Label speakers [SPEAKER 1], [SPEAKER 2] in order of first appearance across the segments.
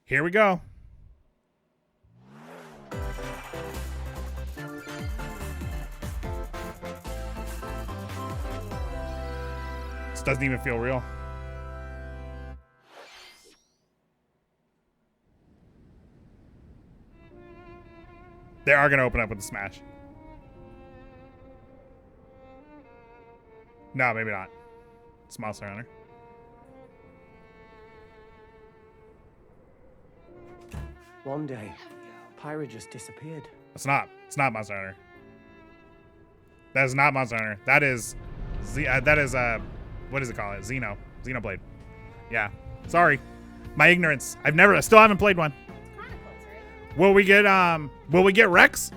[SPEAKER 1] Here we go. This doesn't even feel real. They are going to open up with a smash. No, maybe not. It's Monster Hunter.
[SPEAKER 2] One day, Pyra just disappeared.
[SPEAKER 1] It's not. It's not Monster Hunter. That is not Monster Hunter. That is, what is it called? Xenoblade. Yeah. Sorry, my ignorance. I still haven't played one.
[SPEAKER 3] Chronicles, right?
[SPEAKER 1] Will we get Rex?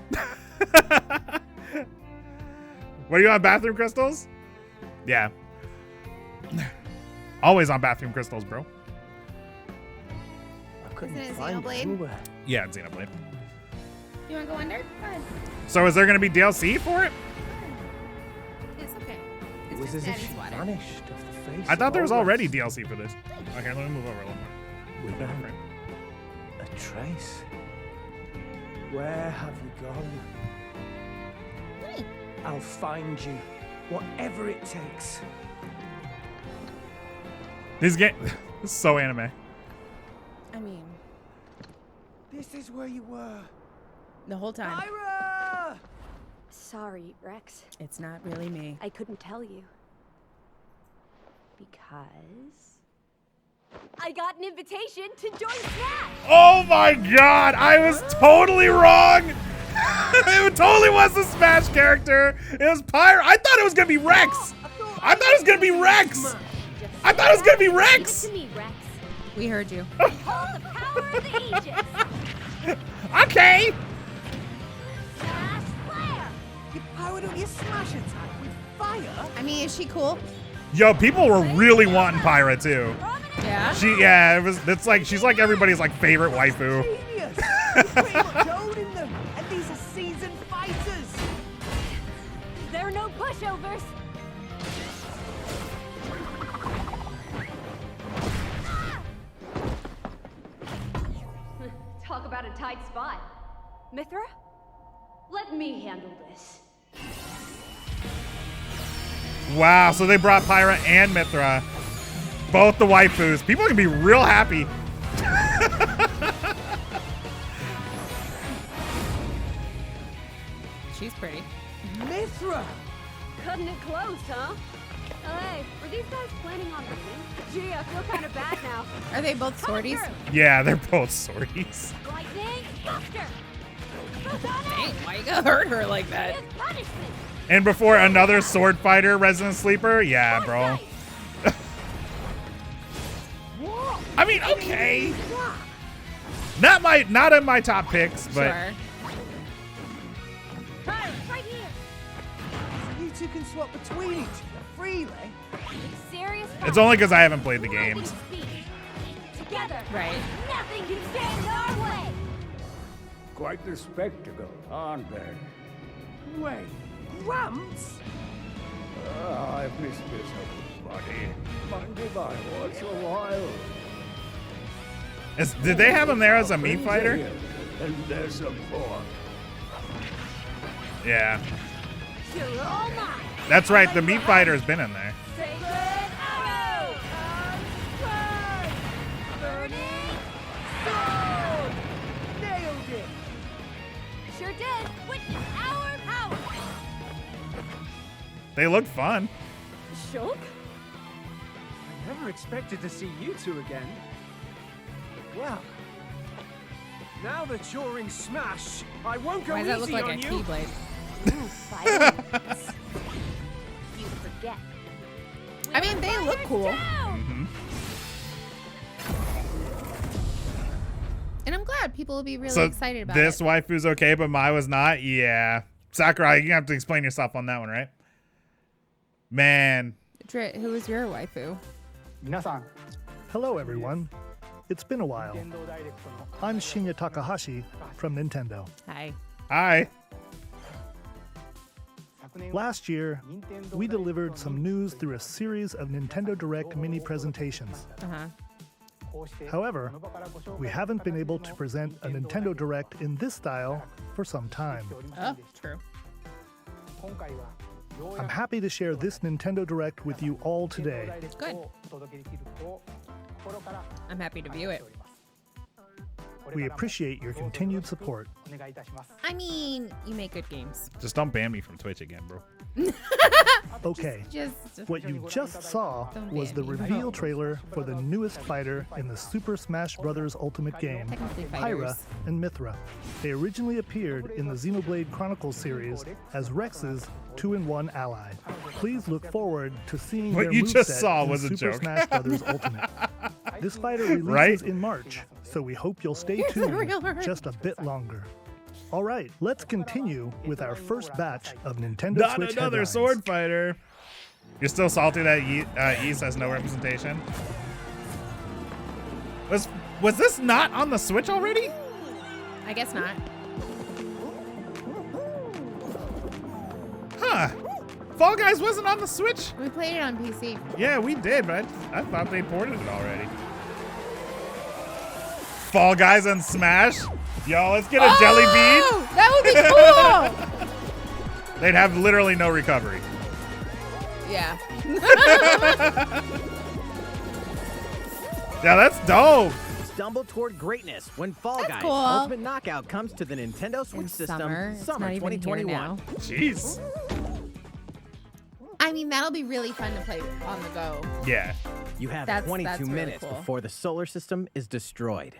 [SPEAKER 1] What are you on, bathroom crystals? Yeah. Always on bathroom crystals, bro.
[SPEAKER 2] I couldn't
[SPEAKER 3] Isn't it
[SPEAKER 2] find it
[SPEAKER 3] Xenoblade?
[SPEAKER 2] anywhere.
[SPEAKER 1] Yeah, it's Xenoblade.
[SPEAKER 3] You want to go under? Go ahead.
[SPEAKER 1] So is there going to be DLC for it?
[SPEAKER 3] It's okay.
[SPEAKER 2] It
[SPEAKER 3] It's
[SPEAKER 2] was
[SPEAKER 3] just
[SPEAKER 2] as if
[SPEAKER 3] daddy's
[SPEAKER 2] she
[SPEAKER 3] water.
[SPEAKER 2] vanished off the face
[SPEAKER 1] I thought
[SPEAKER 2] of
[SPEAKER 1] there was
[SPEAKER 2] all
[SPEAKER 1] already
[SPEAKER 2] this.
[SPEAKER 1] DLC for this. Okay, let me move over a little more.
[SPEAKER 2] Without a trace. Where have you gone?
[SPEAKER 3] Hey.
[SPEAKER 2] I'll find you, whatever it takes.
[SPEAKER 1] This game this is so anime.
[SPEAKER 3] I mean,
[SPEAKER 2] This is where you were.
[SPEAKER 3] the whole time.
[SPEAKER 2] Pyra!
[SPEAKER 4] Sorry, Rex.
[SPEAKER 3] It's not really me.
[SPEAKER 4] I couldn't tell you. Because I got an invitation to join Smash!
[SPEAKER 1] Oh my god, I was totally wrong. It totally was the Smash character. It was Pyra. I thought it was gonna be Rex. I thought it was gonna be Rex. I thought it was gonna be Rex.
[SPEAKER 4] To me, Rex.
[SPEAKER 3] We heard you.
[SPEAKER 4] Hold the power of the Aegis!
[SPEAKER 1] Okay.
[SPEAKER 4] Smash Flare!
[SPEAKER 2] You powered up your smash attack with fire?
[SPEAKER 3] I mean, is she cool?
[SPEAKER 1] Yo, people were really wanting Pyra too.
[SPEAKER 3] Yeah.
[SPEAKER 1] It's like she's like everybody's like favorite waifu.
[SPEAKER 2] Genius! You're pretty much owning them, and these are seasoned fighters.
[SPEAKER 4] There are no pushovers! Talk about a tight spot. Mythra? Let me handle this.
[SPEAKER 1] Wow, so they brought Pyra and Mythra, both the waifus. People are gonna be real happy.
[SPEAKER 3] She's pretty.
[SPEAKER 2] Mythra!
[SPEAKER 4] Cutting it close, huh? Oh, hey, were these guys planning on leaving? Gee, I feel kind of bad now.
[SPEAKER 3] Are they both
[SPEAKER 4] Coming
[SPEAKER 3] swordies?
[SPEAKER 4] through.
[SPEAKER 1] Yeah, they're both swordies.
[SPEAKER 4] Lightning, faster!
[SPEAKER 3] Dang, why you gonna hurt her like that?
[SPEAKER 4] It's punishment!
[SPEAKER 1] And before another sword fighter, Resident Sleeper, yeah, bro. I mean, okay. Not in my top picks, but
[SPEAKER 3] Sure.
[SPEAKER 4] Right here!
[SPEAKER 2] You two can swap between each other freely.
[SPEAKER 4] Serious?
[SPEAKER 1] it's only because I haven't played the
[SPEAKER 4] Lightning
[SPEAKER 1] games.
[SPEAKER 4] speed. Together,
[SPEAKER 3] Right.
[SPEAKER 4] nothing can stand our way!
[SPEAKER 5] Quite the spectacle, aren't they?
[SPEAKER 2] Wait, Gramps?
[SPEAKER 5] I've missed this, buddy. Mind if I watch a while?
[SPEAKER 1] Did they have him there as a meat fighter?
[SPEAKER 5] And there's a fork.
[SPEAKER 1] Yeah,
[SPEAKER 4] You're all mine!
[SPEAKER 1] that's right. The meat fighter has been in there.
[SPEAKER 4] Sacred arrow! Unstrike! Burning sword!
[SPEAKER 2] Nailed it!
[SPEAKER 4] Sure did! Witness our power!
[SPEAKER 1] They look fun.
[SPEAKER 4] Shulk?
[SPEAKER 2] I never expected to see you two again. Well, now that you're in Smash, I won't go
[SPEAKER 3] Why does that look
[SPEAKER 2] easy
[SPEAKER 3] like a
[SPEAKER 2] on you.
[SPEAKER 3] keyblade?
[SPEAKER 4] Violence. You forget.
[SPEAKER 3] I mean, they look cool.
[SPEAKER 1] Mhm.
[SPEAKER 3] And I'm glad people will be really
[SPEAKER 1] So
[SPEAKER 3] excited about
[SPEAKER 1] this
[SPEAKER 3] it.
[SPEAKER 1] waifu's okay, but Mai was not. Yeah, Sakurai, you have to explain yourself on that one, right? Man,
[SPEAKER 3] Drit, who is your waifu?
[SPEAKER 6] Hello, everyone. It's been a while. I'm Shinya Takahashi from Nintendo.
[SPEAKER 3] Hi.
[SPEAKER 1] hi.
[SPEAKER 6] Last year, we delivered some news through a series of Nintendo Direct mini presentations.
[SPEAKER 3] Uh-huh.
[SPEAKER 6] However, we haven't been able to present a Nintendo Direct in this style for some time.
[SPEAKER 3] Oh, true.
[SPEAKER 6] I'm happy to share this Nintendo Direct with you all today.
[SPEAKER 3] Good. I'm happy to view it.
[SPEAKER 6] We appreciate your continued support.
[SPEAKER 3] I mean, you make good games.
[SPEAKER 1] Just don't ban me from Twitch again, bro.
[SPEAKER 6] Okay,
[SPEAKER 3] Just
[SPEAKER 6] what you just saw was the reveal trailer for the newest fighter in the Super Smash Bros. Ultimate game,
[SPEAKER 3] technically
[SPEAKER 6] Pyra
[SPEAKER 3] fighters.
[SPEAKER 6] and Mythra. They originally appeared in the Xenoblade Chronicles series as Rex's 2-in-1 ally. Please look forward to seeing
[SPEAKER 1] What
[SPEAKER 6] their
[SPEAKER 1] you just
[SPEAKER 6] moveset
[SPEAKER 1] saw
[SPEAKER 6] in
[SPEAKER 1] was a
[SPEAKER 6] Super
[SPEAKER 1] joke.
[SPEAKER 6] Smash Bros. Ultimate. This fighter releases
[SPEAKER 1] Right?
[SPEAKER 6] in March, so we hope you'll stay
[SPEAKER 3] Here's the
[SPEAKER 6] tuned
[SPEAKER 3] real word.
[SPEAKER 6] just a bit longer. All right, let's continue with our first batch of Nintendo
[SPEAKER 1] Not
[SPEAKER 6] Switch
[SPEAKER 1] another
[SPEAKER 6] headlines.
[SPEAKER 1] sword fighter. You're still salty that East has no representation? Was this not on the Switch already?
[SPEAKER 3] I guess not.
[SPEAKER 1] Huh. Fall Guys wasn't on the Switch?
[SPEAKER 3] We played it on PC.
[SPEAKER 1] Yeah, we did, but I thought they ported it already. Fall Guys and Smash? Yo, let's get a jelly bean.
[SPEAKER 3] Oh, that would be cool.
[SPEAKER 1] They'd have literally no recovery.
[SPEAKER 3] Yeah.
[SPEAKER 1] Yeah, that's dope.
[SPEAKER 7] Stumble toward greatness when Fall
[SPEAKER 3] That's
[SPEAKER 7] Guys
[SPEAKER 3] cool.
[SPEAKER 7] Ultimate Knockout comes to the Nintendo Switch
[SPEAKER 3] In
[SPEAKER 7] system
[SPEAKER 3] summer. It's not even here
[SPEAKER 7] 2021.
[SPEAKER 3] now.
[SPEAKER 1] Jeez.
[SPEAKER 3] I mean, that'll be really fun to play on the go.
[SPEAKER 1] Yeah.
[SPEAKER 7] You have
[SPEAKER 3] That's
[SPEAKER 7] 22
[SPEAKER 3] really
[SPEAKER 7] minutes
[SPEAKER 3] cool.
[SPEAKER 7] before the solar system is destroyed.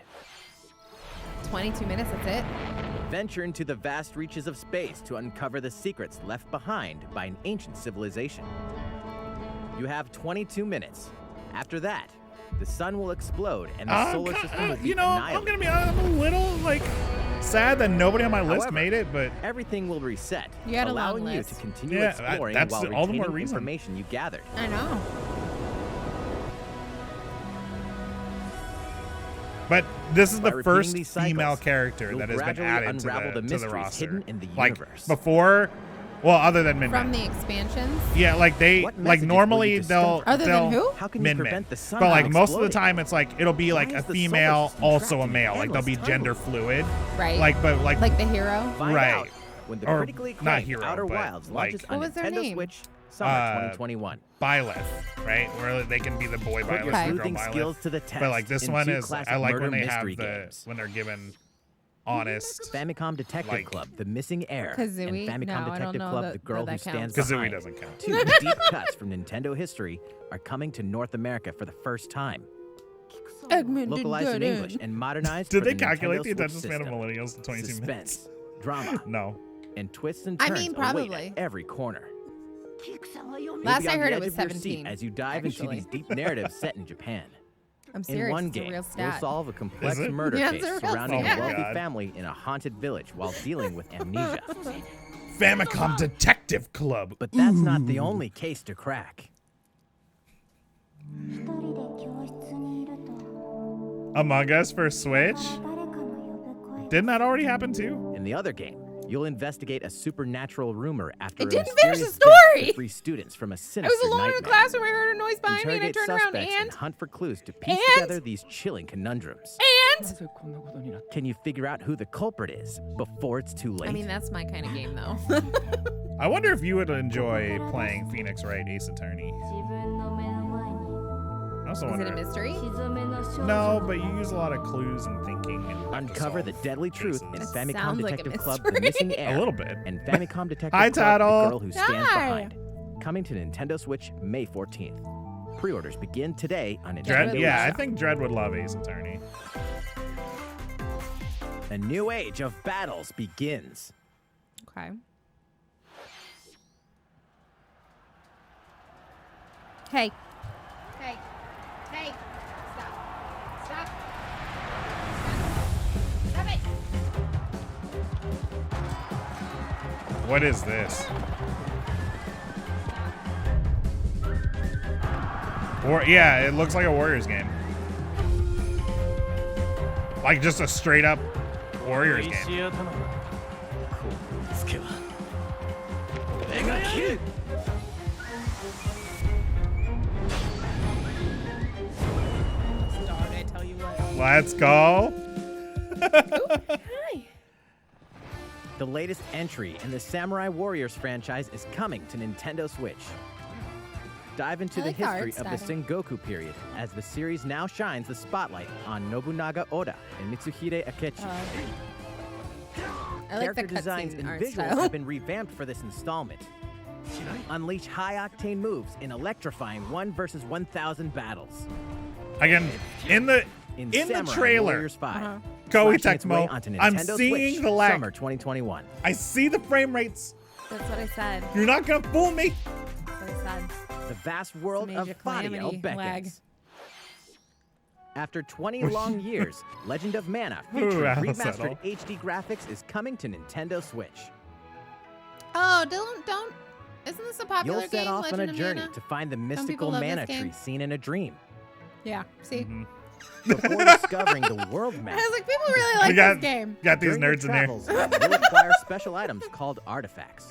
[SPEAKER 3] 22 minutes, that's it.
[SPEAKER 7] Venture into the vast reaches of space to uncover the secrets left behind by an ancient civilization. You have 22 minutes. After that, the sun will explode and the solar system will be
[SPEAKER 1] you know, I'm
[SPEAKER 7] annihilated.
[SPEAKER 1] gonna be honest, I'm a little like sad that nobody on my list
[SPEAKER 7] However,
[SPEAKER 1] made it, but
[SPEAKER 7] Everything will reset,
[SPEAKER 3] You had a long
[SPEAKER 7] allowing you
[SPEAKER 3] list.
[SPEAKER 7] to continue
[SPEAKER 1] Yeah,
[SPEAKER 7] exploring
[SPEAKER 1] that's
[SPEAKER 7] while
[SPEAKER 1] all the more
[SPEAKER 7] retaining
[SPEAKER 1] reason.
[SPEAKER 7] information you gathered.
[SPEAKER 3] I know.
[SPEAKER 1] this is
[SPEAKER 7] By
[SPEAKER 1] the
[SPEAKER 7] repeating
[SPEAKER 1] first
[SPEAKER 7] these cycles,
[SPEAKER 1] female character
[SPEAKER 7] you'll
[SPEAKER 1] that has been
[SPEAKER 7] gradually
[SPEAKER 1] added to
[SPEAKER 7] unravel the
[SPEAKER 1] the
[SPEAKER 7] mysteries
[SPEAKER 1] roster.
[SPEAKER 7] hidden in the
[SPEAKER 1] like
[SPEAKER 7] universe.
[SPEAKER 1] before, well, other than Min
[SPEAKER 3] From
[SPEAKER 1] Min.
[SPEAKER 3] the expansions.
[SPEAKER 1] Yeah, like they
[SPEAKER 7] What
[SPEAKER 1] like
[SPEAKER 7] messages will
[SPEAKER 1] normally
[SPEAKER 7] you
[SPEAKER 1] they'll
[SPEAKER 7] discover?
[SPEAKER 3] Other
[SPEAKER 1] they'll
[SPEAKER 3] than who?
[SPEAKER 7] How can you
[SPEAKER 1] Min
[SPEAKER 7] prevent
[SPEAKER 1] Min.
[SPEAKER 7] the sun
[SPEAKER 1] But like
[SPEAKER 7] from
[SPEAKER 1] most of the
[SPEAKER 7] exploding?
[SPEAKER 1] time, it's like it'll be like
[SPEAKER 7] Why
[SPEAKER 1] a
[SPEAKER 7] is the solar
[SPEAKER 1] female,
[SPEAKER 7] system
[SPEAKER 1] also
[SPEAKER 7] trapped
[SPEAKER 1] a
[SPEAKER 7] in
[SPEAKER 1] male. Like they'll be
[SPEAKER 7] endless
[SPEAKER 1] gender
[SPEAKER 7] time
[SPEAKER 1] fluid.
[SPEAKER 3] Right.
[SPEAKER 1] Like
[SPEAKER 3] Like the hero.
[SPEAKER 7] Find
[SPEAKER 1] Right.
[SPEAKER 7] out when the
[SPEAKER 1] Or
[SPEAKER 7] critically
[SPEAKER 1] not
[SPEAKER 7] acclaimed
[SPEAKER 1] hero,
[SPEAKER 7] Outer
[SPEAKER 1] but
[SPEAKER 7] Wilds
[SPEAKER 1] like-
[SPEAKER 7] launches
[SPEAKER 3] What
[SPEAKER 7] on
[SPEAKER 3] was their
[SPEAKER 7] Nintendo
[SPEAKER 3] name?
[SPEAKER 7] Switch summer 2021.
[SPEAKER 1] Byleth, right? Where they can be the boy
[SPEAKER 7] Put
[SPEAKER 1] Byleth
[SPEAKER 7] your
[SPEAKER 1] and girl
[SPEAKER 7] sleuthing skills
[SPEAKER 1] Byleth.
[SPEAKER 7] to the test.
[SPEAKER 1] But like this
[SPEAKER 7] in
[SPEAKER 1] one
[SPEAKER 7] two
[SPEAKER 1] is,
[SPEAKER 7] classic
[SPEAKER 1] I like when
[SPEAKER 7] murder
[SPEAKER 1] they have
[SPEAKER 7] mystery
[SPEAKER 1] the
[SPEAKER 7] games.
[SPEAKER 1] when they're given honest.
[SPEAKER 7] Famicom Detective
[SPEAKER 1] like-
[SPEAKER 7] Club, The Missing Heir,
[SPEAKER 3] Kazooie?
[SPEAKER 7] and Famicom
[SPEAKER 3] No, I don't
[SPEAKER 7] Detective
[SPEAKER 3] know
[SPEAKER 7] Club,
[SPEAKER 3] that-
[SPEAKER 7] The Girl
[SPEAKER 3] that
[SPEAKER 7] Who Stands
[SPEAKER 3] counts.
[SPEAKER 1] Kazooie
[SPEAKER 7] Behind.
[SPEAKER 1] doesn't count.
[SPEAKER 7] Two deep cuts from Nintendo history are coming to North America for the first time.
[SPEAKER 3] Eggman
[SPEAKER 7] Localized
[SPEAKER 3] did
[SPEAKER 7] in
[SPEAKER 3] good
[SPEAKER 7] English and modernized
[SPEAKER 1] Did
[SPEAKER 7] for
[SPEAKER 1] they
[SPEAKER 7] the
[SPEAKER 1] calculate
[SPEAKER 7] Nintendo
[SPEAKER 1] the attention
[SPEAKER 7] Switch
[SPEAKER 1] span of
[SPEAKER 7] system.
[SPEAKER 1] millennials to 22 minutes?
[SPEAKER 7] Suspense, drama,
[SPEAKER 1] No.
[SPEAKER 7] and twists and
[SPEAKER 3] I
[SPEAKER 7] turns
[SPEAKER 3] mean,
[SPEAKER 7] await
[SPEAKER 3] probably.
[SPEAKER 7] at every corner. You'll
[SPEAKER 3] Last
[SPEAKER 7] be
[SPEAKER 3] I
[SPEAKER 7] on
[SPEAKER 3] heard
[SPEAKER 7] the
[SPEAKER 3] it
[SPEAKER 7] edge
[SPEAKER 3] was
[SPEAKER 7] of your seat
[SPEAKER 3] 17.
[SPEAKER 7] as you dive
[SPEAKER 3] actually.
[SPEAKER 7] into these deep narratives set in Japan.
[SPEAKER 3] I'm
[SPEAKER 7] In
[SPEAKER 3] serious.
[SPEAKER 7] one
[SPEAKER 3] It's a
[SPEAKER 7] game,
[SPEAKER 3] real
[SPEAKER 7] you'll
[SPEAKER 3] stat.
[SPEAKER 7] solve a complex
[SPEAKER 1] it?
[SPEAKER 7] murder
[SPEAKER 3] Yeah,
[SPEAKER 7] case
[SPEAKER 3] it's a real
[SPEAKER 7] surrounding
[SPEAKER 1] stat.
[SPEAKER 7] a wealthy
[SPEAKER 1] God.
[SPEAKER 7] family in a haunted village while dealing with amnesia.
[SPEAKER 1] Famicom Detective Club.
[SPEAKER 7] But that's not the only case to crack.
[SPEAKER 1] Among Us for Switch? Didn't that already happen too?
[SPEAKER 7] In the other game, you'll investigate a supernatural rumor after
[SPEAKER 3] It
[SPEAKER 7] a
[SPEAKER 3] didn't finish the
[SPEAKER 7] mysterious death
[SPEAKER 3] story!
[SPEAKER 7] to free students from a
[SPEAKER 3] I
[SPEAKER 7] sinister
[SPEAKER 3] was alone in
[SPEAKER 7] nightmare.
[SPEAKER 3] the classroom. I heard a noise behind me, and I
[SPEAKER 7] Interrogate
[SPEAKER 3] turned around,
[SPEAKER 7] suspects
[SPEAKER 3] and
[SPEAKER 7] hunt for clues to piece
[SPEAKER 3] And-
[SPEAKER 7] together these chilling conundrums.
[SPEAKER 3] and
[SPEAKER 7] Can you figure out who the culprit is before it's too late?
[SPEAKER 3] I mean, that's my kind of game, though.
[SPEAKER 1] I wonder if you would enjoy playing Phoenix Wright Ace Attorney. I also
[SPEAKER 3] Is it
[SPEAKER 1] wonder.
[SPEAKER 3] a mystery?
[SPEAKER 1] No, but you use a lot of clues and thinking. And like, to
[SPEAKER 7] Uncover the
[SPEAKER 1] solve
[SPEAKER 7] deadly truth in
[SPEAKER 1] cases.
[SPEAKER 3] That
[SPEAKER 7] Famicom
[SPEAKER 3] sounds like a
[SPEAKER 7] Detective Club: The
[SPEAKER 3] mystery.
[SPEAKER 7] Missing Heir.
[SPEAKER 1] A little bit.
[SPEAKER 7] And Famicom Detective
[SPEAKER 1] Hi,
[SPEAKER 7] Club:
[SPEAKER 1] Tattle.
[SPEAKER 7] The Girl Who Stands
[SPEAKER 3] Hi.
[SPEAKER 7] Behind. Coming to Nintendo Switch May 14th. Pre-orders begin today on Nintendo.
[SPEAKER 1] Dread, yeah, I
[SPEAKER 7] eShop.
[SPEAKER 1] think Dread would love Ace Attorney.
[SPEAKER 7] A new age of battles begins.
[SPEAKER 3] Okay. Hey. Hey. Hey. Stop. Stop. Stop it.
[SPEAKER 1] What is this? Yeah, it looks like a Warriors game. Like just a straight up Warriors game.
[SPEAKER 3] Dog, I tell you.
[SPEAKER 1] Let's go.
[SPEAKER 3] Hi.
[SPEAKER 7] The latest entry in the Samurai Warriors franchise is coming to Nintendo Switch. Dive into
[SPEAKER 3] I
[SPEAKER 7] the
[SPEAKER 3] like the art
[SPEAKER 7] history of the
[SPEAKER 3] style.
[SPEAKER 7] Sengoku period as the series now shines the spotlight on Nobunaga Oda and Mitsuhide Akechi.
[SPEAKER 3] I like the
[SPEAKER 7] Character designs
[SPEAKER 3] cutscene
[SPEAKER 7] and
[SPEAKER 3] art
[SPEAKER 7] visuals
[SPEAKER 3] style.
[SPEAKER 7] have been revamped for this installment. Unleash high-octane moves in electrifying 1 versus 1,000 battles.
[SPEAKER 1] Again, in the
[SPEAKER 7] Samurai
[SPEAKER 1] trailer,
[SPEAKER 7] Warriors 5.
[SPEAKER 1] Koei
[SPEAKER 7] slashing its way
[SPEAKER 1] Tecmo,
[SPEAKER 7] onto
[SPEAKER 1] I'm
[SPEAKER 7] Nintendo
[SPEAKER 1] seeing
[SPEAKER 7] Switch,
[SPEAKER 1] the lag.
[SPEAKER 7] Summer 2021.
[SPEAKER 1] I see the frame rates.
[SPEAKER 3] That's what I said.
[SPEAKER 1] You're not gonna fool me.
[SPEAKER 3] That's what I said.
[SPEAKER 7] The vast world of
[SPEAKER 3] major
[SPEAKER 7] Fadio
[SPEAKER 3] Calamity lag.
[SPEAKER 7] beckons. After 20 long years, Legend of Mana,
[SPEAKER 1] Ooh,
[SPEAKER 7] featuring
[SPEAKER 1] that'll
[SPEAKER 7] remastered
[SPEAKER 1] settle.
[SPEAKER 7] HD graphics, is coming to Nintendo Switch.
[SPEAKER 3] Oh, don't. Isn't this a popular
[SPEAKER 7] You'll set
[SPEAKER 3] game?
[SPEAKER 7] off on
[SPEAKER 3] Legend
[SPEAKER 7] a
[SPEAKER 3] of
[SPEAKER 7] journey
[SPEAKER 3] Mana?
[SPEAKER 7] to find the
[SPEAKER 3] people
[SPEAKER 7] mystical
[SPEAKER 3] love this
[SPEAKER 7] mana
[SPEAKER 3] game.
[SPEAKER 7] tree seen in a dream.
[SPEAKER 3] Yeah. See,
[SPEAKER 7] Before discovering the world
[SPEAKER 3] I
[SPEAKER 7] map,
[SPEAKER 3] was like, people really like
[SPEAKER 1] got,
[SPEAKER 3] this game.
[SPEAKER 1] got these
[SPEAKER 7] during your
[SPEAKER 1] nerds in there.
[SPEAKER 7] travels, you'll acquire special items called artifacts.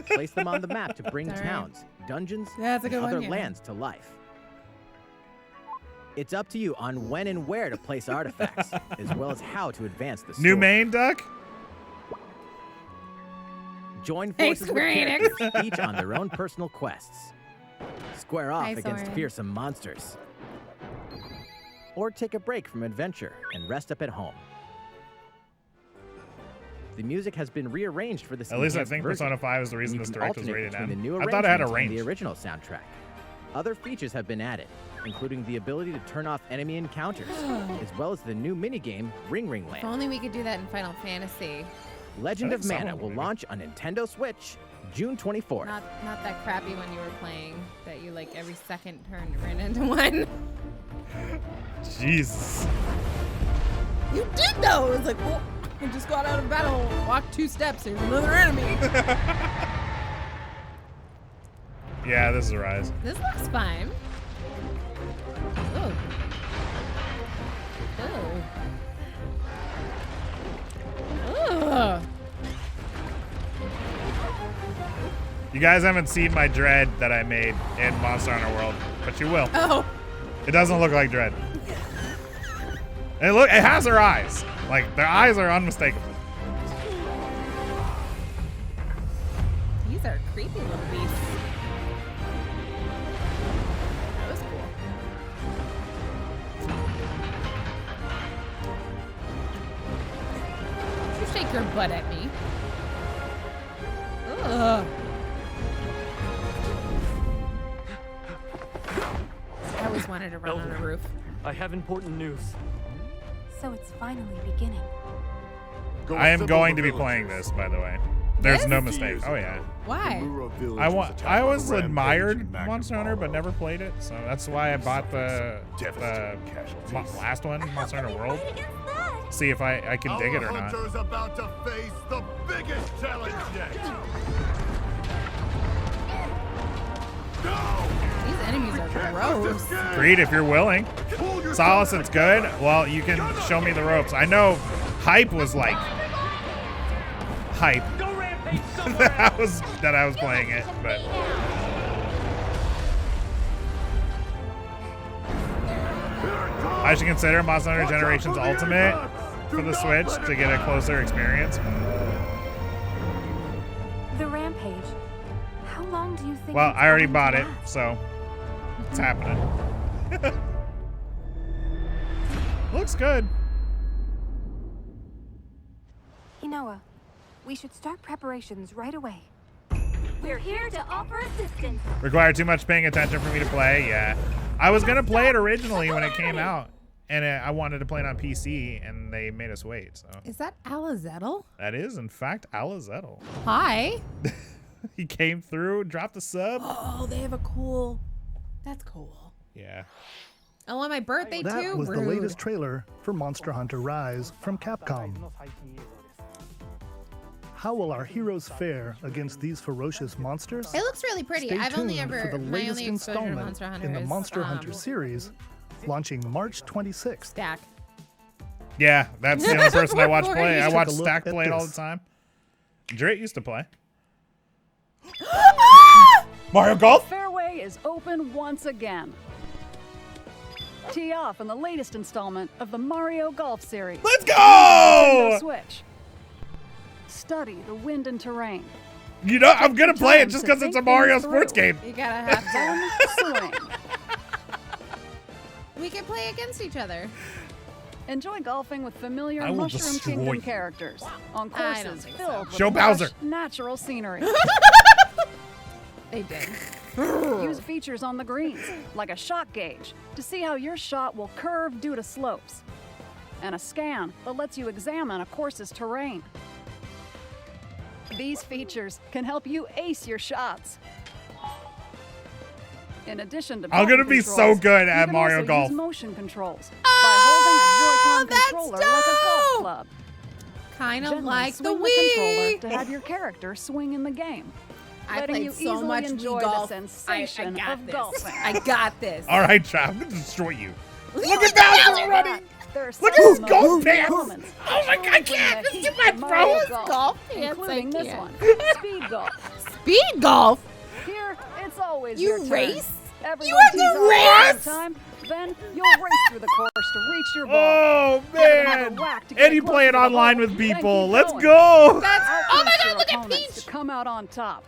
[SPEAKER 7] Place them on the map to bring
[SPEAKER 3] Sorry.
[SPEAKER 7] towns, dungeons,
[SPEAKER 3] Yeah, that's a
[SPEAKER 7] and
[SPEAKER 3] good
[SPEAKER 7] other
[SPEAKER 3] one, yeah.
[SPEAKER 7] lands to life. It's up to you on when and where to place artifacts, as well as how to advance the story.
[SPEAKER 1] New main duck.
[SPEAKER 7] Join
[SPEAKER 3] Thanks,
[SPEAKER 7] forces with
[SPEAKER 3] Square
[SPEAKER 7] characters, each on their own personal quests. Square off
[SPEAKER 3] Hi,
[SPEAKER 7] against
[SPEAKER 3] Soren.
[SPEAKER 7] fearsome monsters. Or take a break from adventure and rest up at home. The music has been rearranged for this
[SPEAKER 1] At least I
[SPEAKER 7] enhanced
[SPEAKER 1] think
[SPEAKER 7] version,
[SPEAKER 1] Persona 5 is the
[SPEAKER 7] and
[SPEAKER 1] reason
[SPEAKER 7] you
[SPEAKER 1] this
[SPEAKER 7] can
[SPEAKER 1] direct was
[SPEAKER 7] alternate
[SPEAKER 1] rated
[SPEAKER 7] between
[SPEAKER 1] M.
[SPEAKER 7] the new
[SPEAKER 1] I thought it had a
[SPEAKER 7] arrangements and
[SPEAKER 1] range.
[SPEAKER 7] the original soundtrack. Other features have been added, including the ability to turn off enemy encounters, as well as the new minigame Ring Ring
[SPEAKER 3] If
[SPEAKER 7] Land.
[SPEAKER 3] only we could do that in Final Fantasy.
[SPEAKER 7] Legend
[SPEAKER 1] I
[SPEAKER 7] of
[SPEAKER 1] think
[SPEAKER 7] Mana
[SPEAKER 1] someone
[SPEAKER 7] will
[SPEAKER 1] would.
[SPEAKER 7] launch on Nintendo Switch June 24th.
[SPEAKER 3] Not that crappy one you were playing that you like every second turn ran into one.
[SPEAKER 1] Jesus.
[SPEAKER 3] You did though. It was like, well, I just got out of battle, walked 2 steps, there's another enemy.
[SPEAKER 1] Yeah, this is a rise.
[SPEAKER 3] This looks fine. Oh. Oh. Ugh.
[SPEAKER 1] You guys haven't seen my dread that I made in Monster Hunter World, but you will.
[SPEAKER 3] Oh.
[SPEAKER 1] It doesn't look like dread. It has her eyes. Like, their eyes are unmistakable.
[SPEAKER 3] These are creepy little beasts. That was cool. You shake your butt at me. Ugh. I always wanted to run on a roof.
[SPEAKER 2] I have important news.
[SPEAKER 4] So it's finally beginning.
[SPEAKER 1] I am going to be playing this, by the way. There's no mistake. Oh, yeah.
[SPEAKER 3] Why?
[SPEAKER 1] I always admired Monster Hunter, but never played it, so that's why I bought the last one, Monster Hunter World. See if I can dig it or not.
[SPEAKER 8] Hunter's about to face the biggest challenge yet.
[SPEAKER 3] These enemies are gross.
[SPEAKER 1] Creed, if you're willing. Solace, it's good. Well, you can show me the ropes. I know Hype was like hype that I was playing it, but I should consider Monster Hunter Generations Ultimate for the Switch to get a closer experience.
[SPEAKER 4] The rampage. How long do you think?
[SPEAKER 1] Well,
[SPEAKER 4] it's
[SPEAKER 1] I already
[SPEAKER 4] going to
[SPEAKER 1] bought it,
[SPEAKER 4] last?
[SPEAKER 1] so it's happening. Looks good.
[SPEAKER 4] Inoa, we should start preparations right away.
[SPEAKER 9] We're here to offer assistance.
[SPEAKER 1] Required too much paying attention for me to play. Yeah, I was gonna play it originally when it came out, and I wanted to play it on PC, and they made us wait. So
[SPEAKER 3] Is that Alizettel?
[SPEAKER 1] that is, in fact, Alizettel.
[SPEAKER 3] Hi.
[SPEAKER 1] He came through, dropped a sub.
[SPEAKER 3] Oh, they have a cool. That's cool.
[SPEAKER 1] Yeah.
[SPEAKER 3] Oh, on my birthday
[SPEAKER 6] That
[SPEAKER 3] too.
[SPEAKER 6] was the
[SPEAKER 3] Rude.
[SPEAKER 6] latest trailer for Monster Hunter Rise from Capcom. How will our heroes fare against these ferocious monsters?
[SPEAKER 3] It looks really pretty.
[SPEAKER 6] Stay
[SPEAKER 3] I've only
[SPEAKER 6] tuned
[SPEAKER 3] ever
[SPEAKER 6] for the
[SPEAKER 3] my
[SPEAKER 6] latest
[SPEAKER 3] only exposure to
[SPEAKER 6] installment
[SPEAKER 3] Monster Hunter
[SPEAKER 6] in the
[SPEAKER 3] is,
[SPEAKER 6] Monster Hunter series, launching March 26th.
[SPEAKER 3] Stack.
[SPEAKER 1] Yeah, that's the only person I watch play. I
[SPEAKER 6] Take
[SPEAKER 1] watch
[SPEAKER 6] a look
[SPEAKER 1] Stack
[SPEAKER 6] at
[SPEAKER 1] play it all the
[SPEAKER 6] this.
[SPEAKER 1] time. Drit used to play. Mario Golf?
[SPEAKER 10] Fairway is open once again. Tee off in the latest installment of the Mario Golf series.
[SPEAKER 1] Let's
[SPEAKER 10] Nintendo
[SPEAKER 1] go!
[SPEAKER 10] Switch. Study the wind and terrain.
[SPEAKER 1] You know, I'm gonna play it just because it's a Mario sports game.
[SPEAKER 3] You gotta have
[SPEAKER 10] Then swing.
[SPEAKER 3] We can play against each other.
[SPEAKER 10] Enjoy golfing with familiar
[SPEAKER 1] I will
[SPEAKER 10] Mushroom
[SPEAKER 1] destroy
[SPEAKER 10] Kingdom
[SPEAKER 1] you.
[SPEAKER 10] characters on
[SPEAKER 3] I don't
[SPEAKER 10] courses
[SPEAKER 3] think
[SPEAKER 10] filled
[SPEAKER 3] so.
[SPEAKER 10] with
[SPEAKER 1] Show
[SPEAKER 10] lush,
[SPEAKER 1] Bowser.
[SPEAKER 10] natural scenery.
[SPEAKER 3] They did.
[SPEAKER 10] Use features on the greens, like a shot gauge, to see how your shot will curve due to slopes, and a scan that lets you examine a course's terrain. These features can help you ace your shots. In addition to
[SPEAKER 1] I'm gonna
[SPEAKER 10] button
[SPEAKER 1] be
[SPEAKER 10] controls,
[SPEAKER 1] so good
[SPEAKER 10] you
[SPEAKER 1] at
[SPEAKER 10] can
[SPEAKER 1] Mario
[SPEAKER 10] also
[SPEAKER 1] Golf.
[SPEAKER 10] Use motion controls by holding a Joy-Con
[SPEAKER 3] that's
[SPEAKER 10] controller like a golf
[SPEAKER 3] dope!
[SPEAKER 10] club.
[SPEAKER 3] Kind of
[SPEAKER 10] Gently
[SPEAKER 3] like the
[SPEAKER 10] swing
[SPEAKER 3] Wii.
[SPEAKER 10] controller to have your character swing in the game,
[SPEAKER 3] I
[SPEAKER 10] letting
[SPEAKER 3] played
[SPEAKER 10] you
[SPEAKER 3] so
[SPEAKER 10] easily
[SPEAKER 3] much
[SPEAKER 10] enjoy
[SPEAKER 3] Wii
[SPEAKER 10] the
[SPEAKER 3] golf.
[SPEAKER 10] sensation
[SPEAKER 3] I got
[SPEAKER 10] of
[SPEAKER 3] this.
[SPEAKER 10] golfing.
[SPEAKER 3] I got this.
[SPEAKER 1] All right, Chad, I'm gonna destroy you.
[SPEAKER 3] Look
[SPEAKER 1] Look
[SPEAKER 3] at
[SPEAKER 1] at
[SPEAKER 3] Bowser
[SPEAKER 1] Bowser running.
[SPEAKER 10] There are
[SPEAKER 1] Look at
[SPEAKER 10] several
[SPEAKER 1] his golf
[SPEAKER 10] modes and
[SPEAKER 1] pants.
[SPEAKER 10] elements
[SPEAKER 1] Oh my
[SPEAKER 10] that
[SPEAKER 1] God, I
[SPEAKER 10] truly
[SPEAKER 1] can't.
[SPEAKER 10] bring
[SPEAKER 1] This
[SPEAKER 10] the
[SPEAKER 1] is
[SPEAKER 10] heat
[SPEAKER 1] my
[SPEAKER 10] to Mario
[SPEAKER 1] bro.
[SPEAKER 3] Golf pants,
[SPEAKER 10] including
[SPEAKER 3] I
[SPEAKER 10] this
[SPEAKER 3] can't.
[SPEAKER 10] one, speed golf.
[SPEAKER 3] Speed golf?
[SPEAKER 10] Here, it's always
[SPEAKER 3] You
[SPEAKER 10] your turn.
[SPEAKER 3] race?
[SPEAKER 10] Everyone
[SPEAKER 3] You have
[SPEAKER 10] tees
[SPEAKER 3] to
[SPEAKER 10] off at the
[SPEAKER 3] race?
[SPEAKER 10] same time, then you'll race through the course to reach your ball.
[SPEAKER 1] Oh man!
[SPEAKER 10] Whack to get
[SPEAKER 1] And you
[SPEAKER 10] close
[SPEAKER 1] play
[SPEAKER 10] to
[SPEAKER 1] it
[SPEAKER 10] the
[SPEAKER 1] online
[SPEAKER 10] hole,
[SPEAKER 1] with
[SPEAKER 10] then
[SPEAKER 1] people.
[SPEAKER 10] keep
[SPEAKER 1] Let's
[SPEAKER 10] going.
[SPEAKER 1] go!
[SPEAKER 3] That's, oh my
[SPEAKER 10] Outpace
[SPEAKER 3] God,
[SPEAKER 10] your
[SPEAKER 3] look at
[SPEAKER 10] opponents
[SPEAKER 3] Peach.
[SPEAKER 10] to come out on top.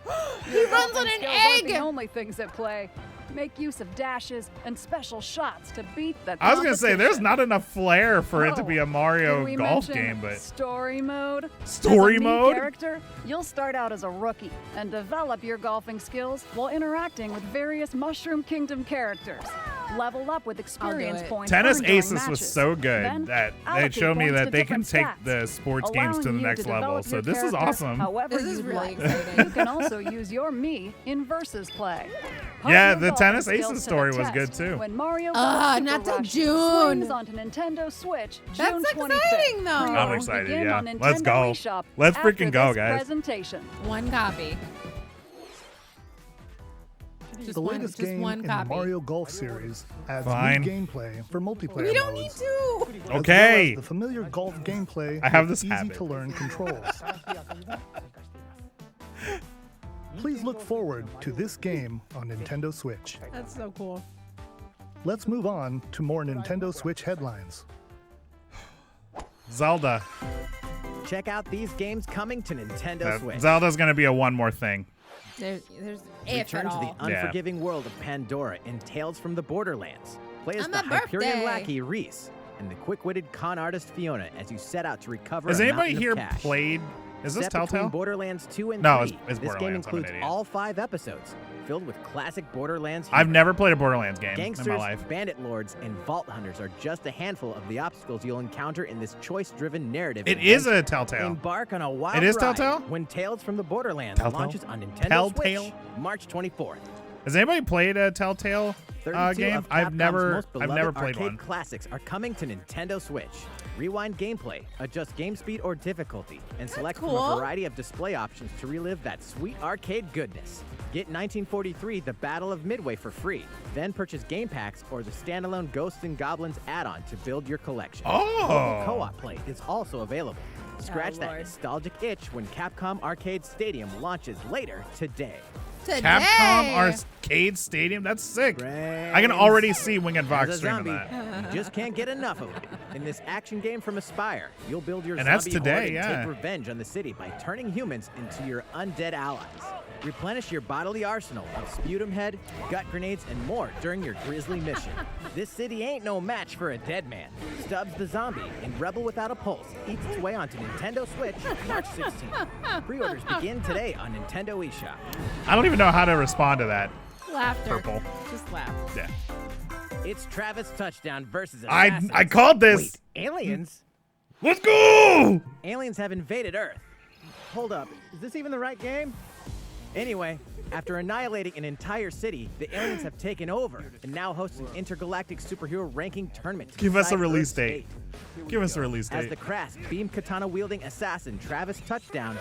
[SPEAKER 3] He runs on an
[SPEAKER 10] Skills aren't the
[SPEAKER 3] egg.
[SPEAKER 10] only things at play. Make use of dashes and special shots to beat the
[SPEAKER 1] I was gonna say there's
[SPEAKER 10] competition.
[SPEAKER 1] not enough flair for it to be a
[SPEAKER 10] Did
[SPEAKER 1] Mario
[SPEAKER 10] we
[SPEAKER 1] golf
[SPEAKER 10] mention
[SPEAKER 1] game, but
[SPEAKER 10] story mode.
[SPEAKER 1] Story
[SPEAKER 10] As a Mii
[SPEAKER 1] mode?
[SPEAKER 10] character, you'll start out as a rookie and develop your golfing skills while interacting with various Mushroom Kingdom characters. Level up with experience
[SPEAKER 3] it.
[SPEAKER 10] points.
[SPEAKER 1] Tennis
[SPEAKER 10] earned during
[SPEAKER 1] Aces was
[SPEAKER 10] matches.
[SPEAKER 1] so good
[SPEAKER 10] Then
[SPEAKER 1] that they
[SPEAKER 10] allocate
[SPEAKER 1] showed me
[SPEAKER 10] points
[SPEAKER 1] that
[SPEAKER 10] to
[SPEAKER 1] they can
[SPEAKER 10] different
[SPEAKER 1] take
[SPEAKER 10] stats,
[SPEAKER 1] the sports games to the
[SPEAKER 10] allowing you
[SPEAKER 1] next
[SPEAKER 10] to
[SPEAKER 1] level.
[SPEAKER 10] develop
[SPEAKER 1] So
[SPEAKER 10] your
[SPEAKER 1] this is
[SPEAKER 10] character
[SPEAKER 1] awesome.
[SPEAKER 10] However
[SPEAKER 3] This is
[SPEAKER 10] you'd
[SPEAKER 3] really
[SPEAKER 10] like.
[SPEAKER 3] exciting.
[SPEAKER 10] You can also use your Mii in versus play. Put
[SPEAKER 1] Yeah,
[SPEAKER 10] your
[SPEAKER 1] the
[SPEAKER 10] golfing
[SPEAKER 1] Tennis
[SPEAKER 10] skills
[SPEAKER 1] Aces
[SPEAKER 10] to the
[SPEAKER 1] story was
[SPEAKER 10] test
[SPEAKER 1] good, too.
[SPEAKER 10] When Mario
[SPEAKER 3] Ah,
[SPEAKER 10] Golf
[SPEAKER 3] not
[SPEAKER 10] Super
[SPEAKER 3] till
[SPEAKER 10] Rush
[SPEAKER 3] June.
[SPEAKER 10] swings onto Nintendo Switch
[SPEAKER 3] That's
[SPEAKER 10] June 25th.
[SPEAKER 3] exciting, though. I'm
[SPEAKER 10] Pre-orders
[SPEAKER 1] excited,
[SPEAKER 10] begin
[SPEAKER 1] yeah.
[SPEAKER 10] on Nintendo
[SPEAKER 1] Let's go.
[SPEAKER 10] eShop
[SPEAKER 1] Let's
[SPEAKER 10] after
[SPEAKER 1] freaking go,
[SPEAKER 10] this
[SPEAKER 1] guys.
[SPEAKER 10] Presentation.
[SPEAKER 3] One copy. Just
[SPEAKER 6] The
[SPEAKER 3] one,
[SPEAKER 6] latest
[SPEAKER 3] just
[SPEAKER 6] game
[SPEAKER 3] one
[SPEAKER 6] in the
[SPEAKER 3] copy.
[SPEAKER 6] Mario Golf series adds
[SPEAKER 1] Fine.
[SPEAKER 6] new gameplay for multiplayer
[SPEAKER 3] We don't need
[SPEAKER 6] modes,
[SPEAKER 3] to.
[SPEAKER 6] as well
[SPEAKER 1] Okay.
[SPEAKER 6] as the familiar golf gameplay
[SPEAKER 1] I have
[SPEAKER 6] with
[SPEAKER 1] this
[SPEAKER 6] easy
[SPEAKER 1] habit.
[SPEAKER 6] to learn controls. Please look forward to this game on Nintendo Switch.
[SPEAKER 3] That's so cool.
[SPEAKER 6] Let's move on to more Nintendo Switch headlines.
[SPEAKER 1] Zelda.
[SPEAKER 7] Check out these games coming to Nintendo Switch.
[SPEAKER 1] Zelda's gonna be a one more thing.
[SPEAKER 3] There's if
[SPEAKER 7] Return
[SPEAKER 3] at
[SPEAKER 7] to the
[SPEAKER 3] all.
[SPEAKER 7] unforgiving world of Pandora in Tales from the Borderlands. Play as
[SPEAKER 3] On
[SPEAKER 7] the
[SPEAKER 3] my
[SPEAKER 7] Hyperion
[SPEAKER 3] birthday.
[SPEAKER 7] lackey Reese and the quick-witted con artist Fiona as you set out to recover
[SPEAKER 1] Has
[SPEAKER 7] a
[SPEAKER 1] anybody
[SPEAKER 7] mountain
[SPEAKER 1] here
[SPEAKER 7] of cash.
[SPEAKER 1] played? Is this
[SPEAKER 7] Set between
[SPEAKER 1] Telltale?
[SPEAKER 7] Borderlands 2 and
[SPEAKER 1] No,
[SPEAKER 7] 3.
[SPEAKER 1] it's
[SPEAKER 7] This game
[SPEAKER 1] Borderlands, I'm an
[SPEAKER 7] includes
[SPEAKER 1] idiot.
[SPEAKER 7] all 5 episodes, filled with classic Borderlands
[SPEAKER 1] I've
[SPEAKER 7] humor.
[SPEAKER 1] never played a Borderlands game
[SPEAKER 7] Gangsters,
[SPEAKER 1] in my life.
[SPEAKER 7] bandit lords, and vault hunters are just a handful of the obstacles you'll encounter in this choice-driven narrative.
[SPEAKER 1] It is
[SPEAKER 7] adventure.
[SPEAKER 1] a Telltale.
[SPEAKER 7] Embark on a wild
[SPEAKER 1] It is
[SPEAKER 7] ride
[SPEAKER 1] Telltale?
[SPEAKER 7] when Tales from the Borderlands
[SPEAKER 1] Telltale?
[SPEAKER 7] launches on Nintendo
[SPEAKER 1] Telltale?
[SPEAKER 7] Switch March 24th.
[SPEAKER 1] Has anybody played a Telltale
[SPEAKER 7] 32
[SPEAKER 1] game?
[SPEAKER 7] of
[SPEAKER 1] I've
[SPEAKER 7] Capcom's
[SPEAKER 1] never
[SPEAKER 7] most beloved
[SPEAKER 1] played
[SPEAKER 7] arcade
[SPEAKER 1] one.
[SPEAKER 7] classics are coming to Nintendo Switch. Rewind gameplay, adjust game speed or difficulty, and select from
[SPEAKER 3] cool.
[SPEAKER 7] a variety of display options to relive that sweet arcade goodness. Get 1943 The Battle of Midway for free. Then purchase game packs or the standalone Ghosts and Goblins add-on to build your collection.
[SPEAKER 1] Oh!
[SPEAKER 7] Mobile co-op play is also available. Scratch that
[SPEAKER 3] Lord.
[SPEAKER 7] nostalgic itch when Capcom Arcade Stadium launches later today.
[SPEAKER 3] Today.
[SPEAKER 1] Capcom Arcade Stadium? That's sick. I can already see Winged
[SPEAKER 7] As
[SPEAKER 1] Fox
[SPEAKER 7] a
[SPEAKER 1] streaming
[SPEAKER 7] zombie,
[SPEAKER 1] that.
[SPEAKER 7] you just can't get enough of it. In this action game from Aspyr, you'll build your
[SPEAKER 1] And that's
[SPEAKER 7] zombie
[SPEAKER 1] today,
[SPEAKER 7] horde and
[SPEAKER 1] yeah.
[SPEAKER 7] take revenge on the city by turning humans into your undead allies. Replenish your bodily arsenal of sputum head, gut grenades, and more during your grisly mission. This city ain't no match for a dead man. Stubbs the zombie in Rebel Without a Pulse eats its way onto Nintendo Switch March 16th. Pre-orders begin today on Nintendo eShop.
[SPEAKER 1] I don't even know how to respond to that.
[SPEAKER 3] Laughter.
[SPEAKER 1] Purple.
[SPEAKER 3] Just laugh.
[SPEAKER 1] Yeah.
[SPEAKER 7] It's Travis Touchdown versus
[SPEAKER 1] I
[SPEAKER 7] Assassins.
[SPEAKER 1] called this.
[SPEAKER 7] Wait, aliens?
[SPEAKER 1] Let's go!
[SPEAKER 7] Aliens have invaded Earth. Hold up, is this even the right game? Anyway, after annihilating an entire city, the aliens have taken over and now host an intergalactic superhero ranking tournament. to
[SPEAKER 1] Give us a
[SPEAKER 7] decide
[SPEAKER 1] release
[SPEAKER 7] Earth's
[SPEAKER 1] date.
[SPEAKER 7] fate.
[SPEAKER 1] Give us a release
[SPEAKER 7] As
[SPEAKER 1] date.
[SPEAKER 7] the crass beam katana wielding assassin Travis Touchdown,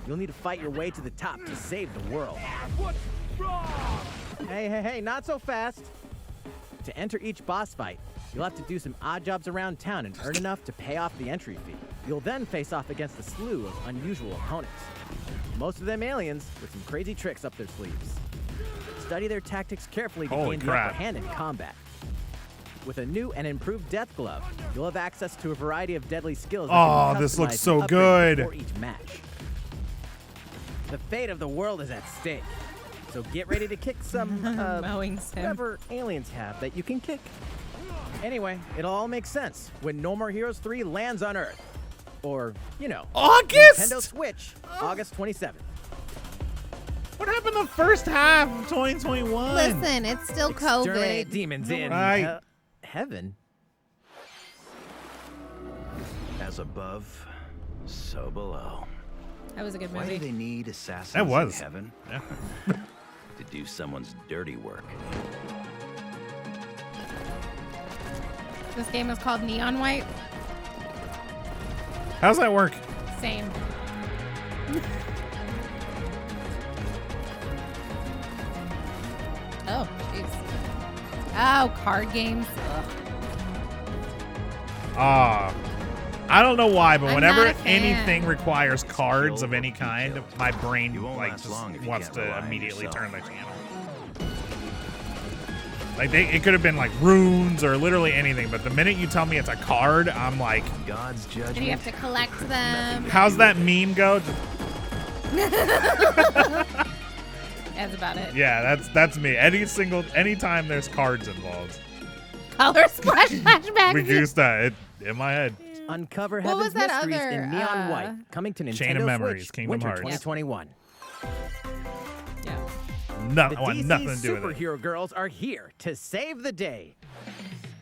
[SPEAKER 7] you'll need to fight your way to the top to save the world. Hey, not so fast. To enter each boss fight, you'll have to do some odd jobs around town and earn enough to pay off the entry fee. You'll then face off against a slew of unusual opponents. Most of them aliens with some crazy tricks up their sleeves. Study their tactics carefully to
[SPEAKER 1] Holy
[SPEAKER 7] gain the
[SPEAKER 1] crap.
[SPEAKER 7] upper hand in combat. With a new and improved death glove, you'll have access to a variety of deadly skills. That
[SPEAKER 1] Oh,
[SPEAKER 7] can be
[SPEAKER 1] this looks
[SPEAKER 7] customized
[SPEAKER 1] so
[SPEAKER 7] and upgraded
[SPEAKER 1] good.
[SPEAKER 7] before each match. The fate of the world is at stake, so get ready to kick some
[SPEAKER 3] Mowing sim.
[SPEAKER 7] whatever aliens have that you can kick. Anyway, it'll all make sense when No More Heroes 3 lands on Earth, or you know,
[SPEAKER 1] August.
[SPEAKER 7] Nintendo Switch, August 27th.
[SPEAKER 1] What happened the first half of 2021?
[SPEAKER 3] Listen, it's still
[SPEAKER 7] Exterminate
[SPEAKER 3] COVID.
[SPEAKER 7] demons in
[SPEAKER 1] Right.
[SPEAKER 7] heaven.
[SPEAKER 11] As above, so below.
[SPEAKER 3] That was a good
[SPEAKER 11] Why do
[SPEAKER 3] movie.
[SPEAKER 11] they need assassins
[SPEAKER 1] That was.
[SPEAKER 11] in heaven?
[SPEAKER 1] Yeah.
[SPEAKER 11] To do someone's dirty work.
[SPEAKER 3] This game is called Neon White.
[SPEAKER 1] How's that work?
[SPEAKER 3] Same. Oh, jeez. Oh, card games. Ugh.
[SPEAKER 1] I don't know why, but
[SPEAKER 3] I'm
[SPEAKER 1] whenever
[SPEAKER 3] not a fan.
[SPEAKER 1] anything requires cards of any kind, my brain
[SPEAKER 11] You won't
[SPEAKER 1] like
[SPEAKER 11] last
[SPEAKER 1] just
[SPEAKER 11] long if you
[SPEAKER 1] wants
[SPEAKER 11] can't
[SPEAKER 1] to
[SPEAKER 11] rely on
[SPEAKER 1] immediately
[SPEAKER 11] yourself.
[SPEAKER 1] turn the channel. Like it could have been like runes or literally anything, but the minute you tell me it's a card, I'm like,
[SPEAKER 11] God's judgment.
[SPEAKER 3] And you have to collect them.
[SPEAKER 1] how's that meme go?
[SPEAKER 3] That's about it.
[SPEAKER 1] Yeah, that's me. Anytime there's cards involved,
[SPEAKER 3] Color Splash Flashback.
[SPEAKER 1] we use that in my head.
[SPEAKER 7] Uncover
[SPEAKER 3] What was
[SPEAKER 7] Heaven's
[SPEAKER 3] that
[SPEAKER 7] mysteries
[SPEAKER 3] other,
[SPEAKER 7] in neon white, coming to Nintendo
[SPEAKER 1] Chain of Memories,
[SPEAKER 7] Switch,
[SPEAKER 1] Kingdom
[SPEAKER 7] Winter
[SPEAKER 1] Hearts.
[SPEAKER 7] 2021.
[SPEAKER 3] Yeah.
[SPEAKER 1] Nothing,
[SPEAKER 7] The
[SPEAKER 1] I want
[SPEAKER 7] DC
[SPEAKER 1] nothing to do with it.
[SPEAKER 7] superhero girls are here to save the day.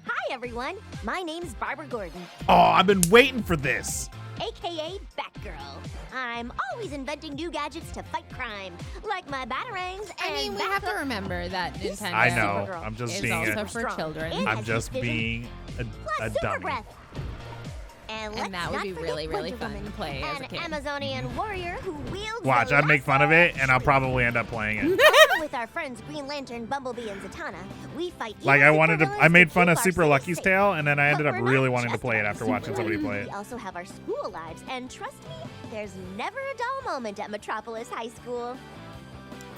[SPEAKER 9] Hi, everyone. My name's Barbara Gordon,
[SPEAKER 1] Oh, I've been waiting for this.
[SPEAKER 9] aka Batgirl. I'm always inventing new gadgets to fight crime, like my batarangs and
[SPEAKER 3] I mean, we have to remember that Nintendo
[SPEAKER 1] I know.
[SPEAKER 9] Supergirl
[SPEAKER 1] I'm just
[SPEAKER 3] is
[SPEAKER 1] being
[SPEAKER 3] also
[SPEAKER 1] a,
[SPEAKER 3] for
[SPEAKER 9] Strong.
[SPEAKER 3] children.
[SPEAKER 9] And
[SPEAKER 1] I'm
[SPEAKER 9] has
[SPEAKER 1] just
[SPEAKER 9] heat vision,
[SPEAKER 1] being a
[SPEAKER 9] plus super
[SPEAKER 1] dummy.
[SPEAKER 9] breath. And let's
[SPEAKER 3] that would
[SPEAKER 9] not
[SPEAKER 3] be
[SPEAKER 9] forget
[SPEAKER 3] really, really
[SPEAKER 9] Wonder
[SPEAKER 3] fun
[SPEAKER 9] Woman,
[SPEAKER 3] to play as a
[SPEAKER 9] an
[SPEAKER 3] kid.
[SPEAKER 9] Amazonian warrior who wields
[SPEAKER 1] Watch,
[SPEAKER 9] the
[SPEAKER 1] I'd make fun of it, and I'll
[SPEAKER 9] lasso.
[SPEAKER 1] probably end up playing it.
[SPEAKER 9] Along with our friends Green Lantern, Bumblebee, and Zatanna, we fight
[SPEAKER 1] Like
[SPEAKER 9] evil
[SPEAKER 1] I
[SPEAKER 9] supervillains
[SPEAKER 1] made
[SPEAKER 9] to
[SPEAKER 1] fun
[SPEAKER 9] keep
[SPEAKER 1] of
[SPEAKER 9] our
[SPEAKER 1] Super
[SPEAKER 9] city
[SPEAKER 1] Lucky's
[SPEAKER 9] safe.
[SPEAKER 1] Tale, and then I ended
[SPEAKER 9] But
[SPEAKER 1] up
[SPEAKER 9] we're
[SPEAKER 1] really
[SPEAKER 9] not
[SPEAKER 1] wanting to
[SPEAKER 9] just
[SPEAKER 1] play it
[SPEAKER 9] our
[SPEAKER 1] after watching somebody
[SPEAKER 9] superheroes.
[SPEAKER 1] play it.
[SPEAKER 9] We also have our school lives, and trust me, there's never a dull moment at Metropolis High School.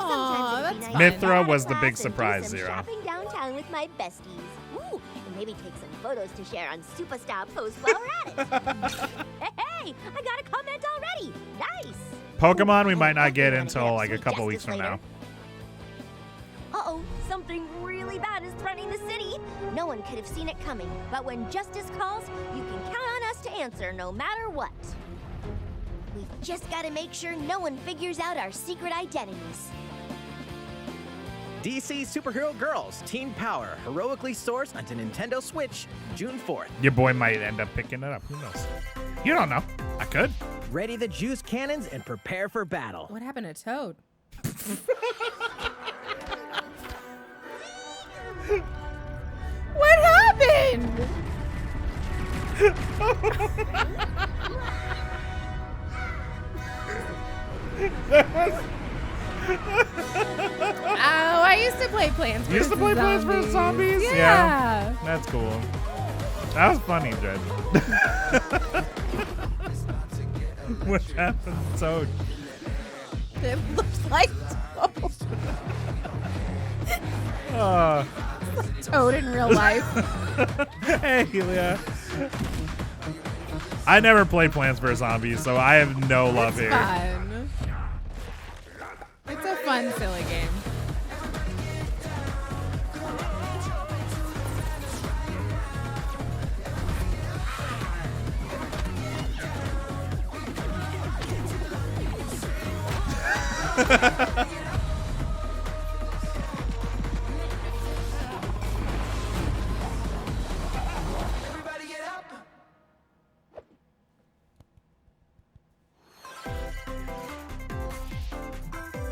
[SPEAKER 3] Aw,
[SPEAKER 9] Sometimes it'd be
[SPEAKER 3] that's
[SPEAKER 9] nice
[SPEAKER 1] fun.
[SPEAKER 9] to
[SPEAKER 1] Mythra
[SPEAKER 9] get out of
[SPEAKER 1] was the
[SPEAKER 9] class
[SPEAKER 1] big
[SPEAKER 9] and do
[SPEAKER 1] surprise,
[SPEAKER 9] some
[SPEAKER 1] Zero.
[SPEAKER 9] shopping downtown with my besties. Ooh, and maybe take some photos to share on Superstar Post while we're at it. Hey, I got a comment already. Nice.
[SPEAKER 1] Pokemon we might
[SPEAKER 9] Oh,
[SPEAKER 1] not get
[SPEAKER 9] we're gonna
[SPEAKER 1] until
[SPEAKER 9] get
[SPEAKER 1] like a
[SPEAKER 9] sweet
[SPEAKER 1] couple weeks
[SPEAKER 9] justice
[SPEAKER 1] from now.
[SPEAKER 9] later. Uh-oh, something really bad is threatening the city. No one could have seen it coming, but when justice calls, you can count on us to answer no matter what. We've just got to make sure no one figures out our secret identities.
[SPEAKER 7] DC Superhero Girls Teen Power heroically soars onto Nintendo Switch June 4th.
[SPEAKER 1] Your boy might end up picking it up. Who knows? You don't know. I could.
[SPEAKER 7] Ready the juice cannons and prepare for battle.
[SPEAKER 3] What happened to Toad? What happened? Oh, I used to play Plants vs.
[SPEAKER 1] You used to play Plants vs. Zombies?
[SPEAKER 3] Yeah.
[SPEAKER 1] That's cool. That was funny, Dred. What happened to Toad?
[SPEAKER 3] It looked like Toad. Toad in real life.
[SPEAKER 1] Hey, Leah. I never played Plants vs. Zombies, so I have no love
[SPEAKER 3] It's
[SPEAKER 1] here.
[SPEAKER 3] fun. It's a fun, silly game.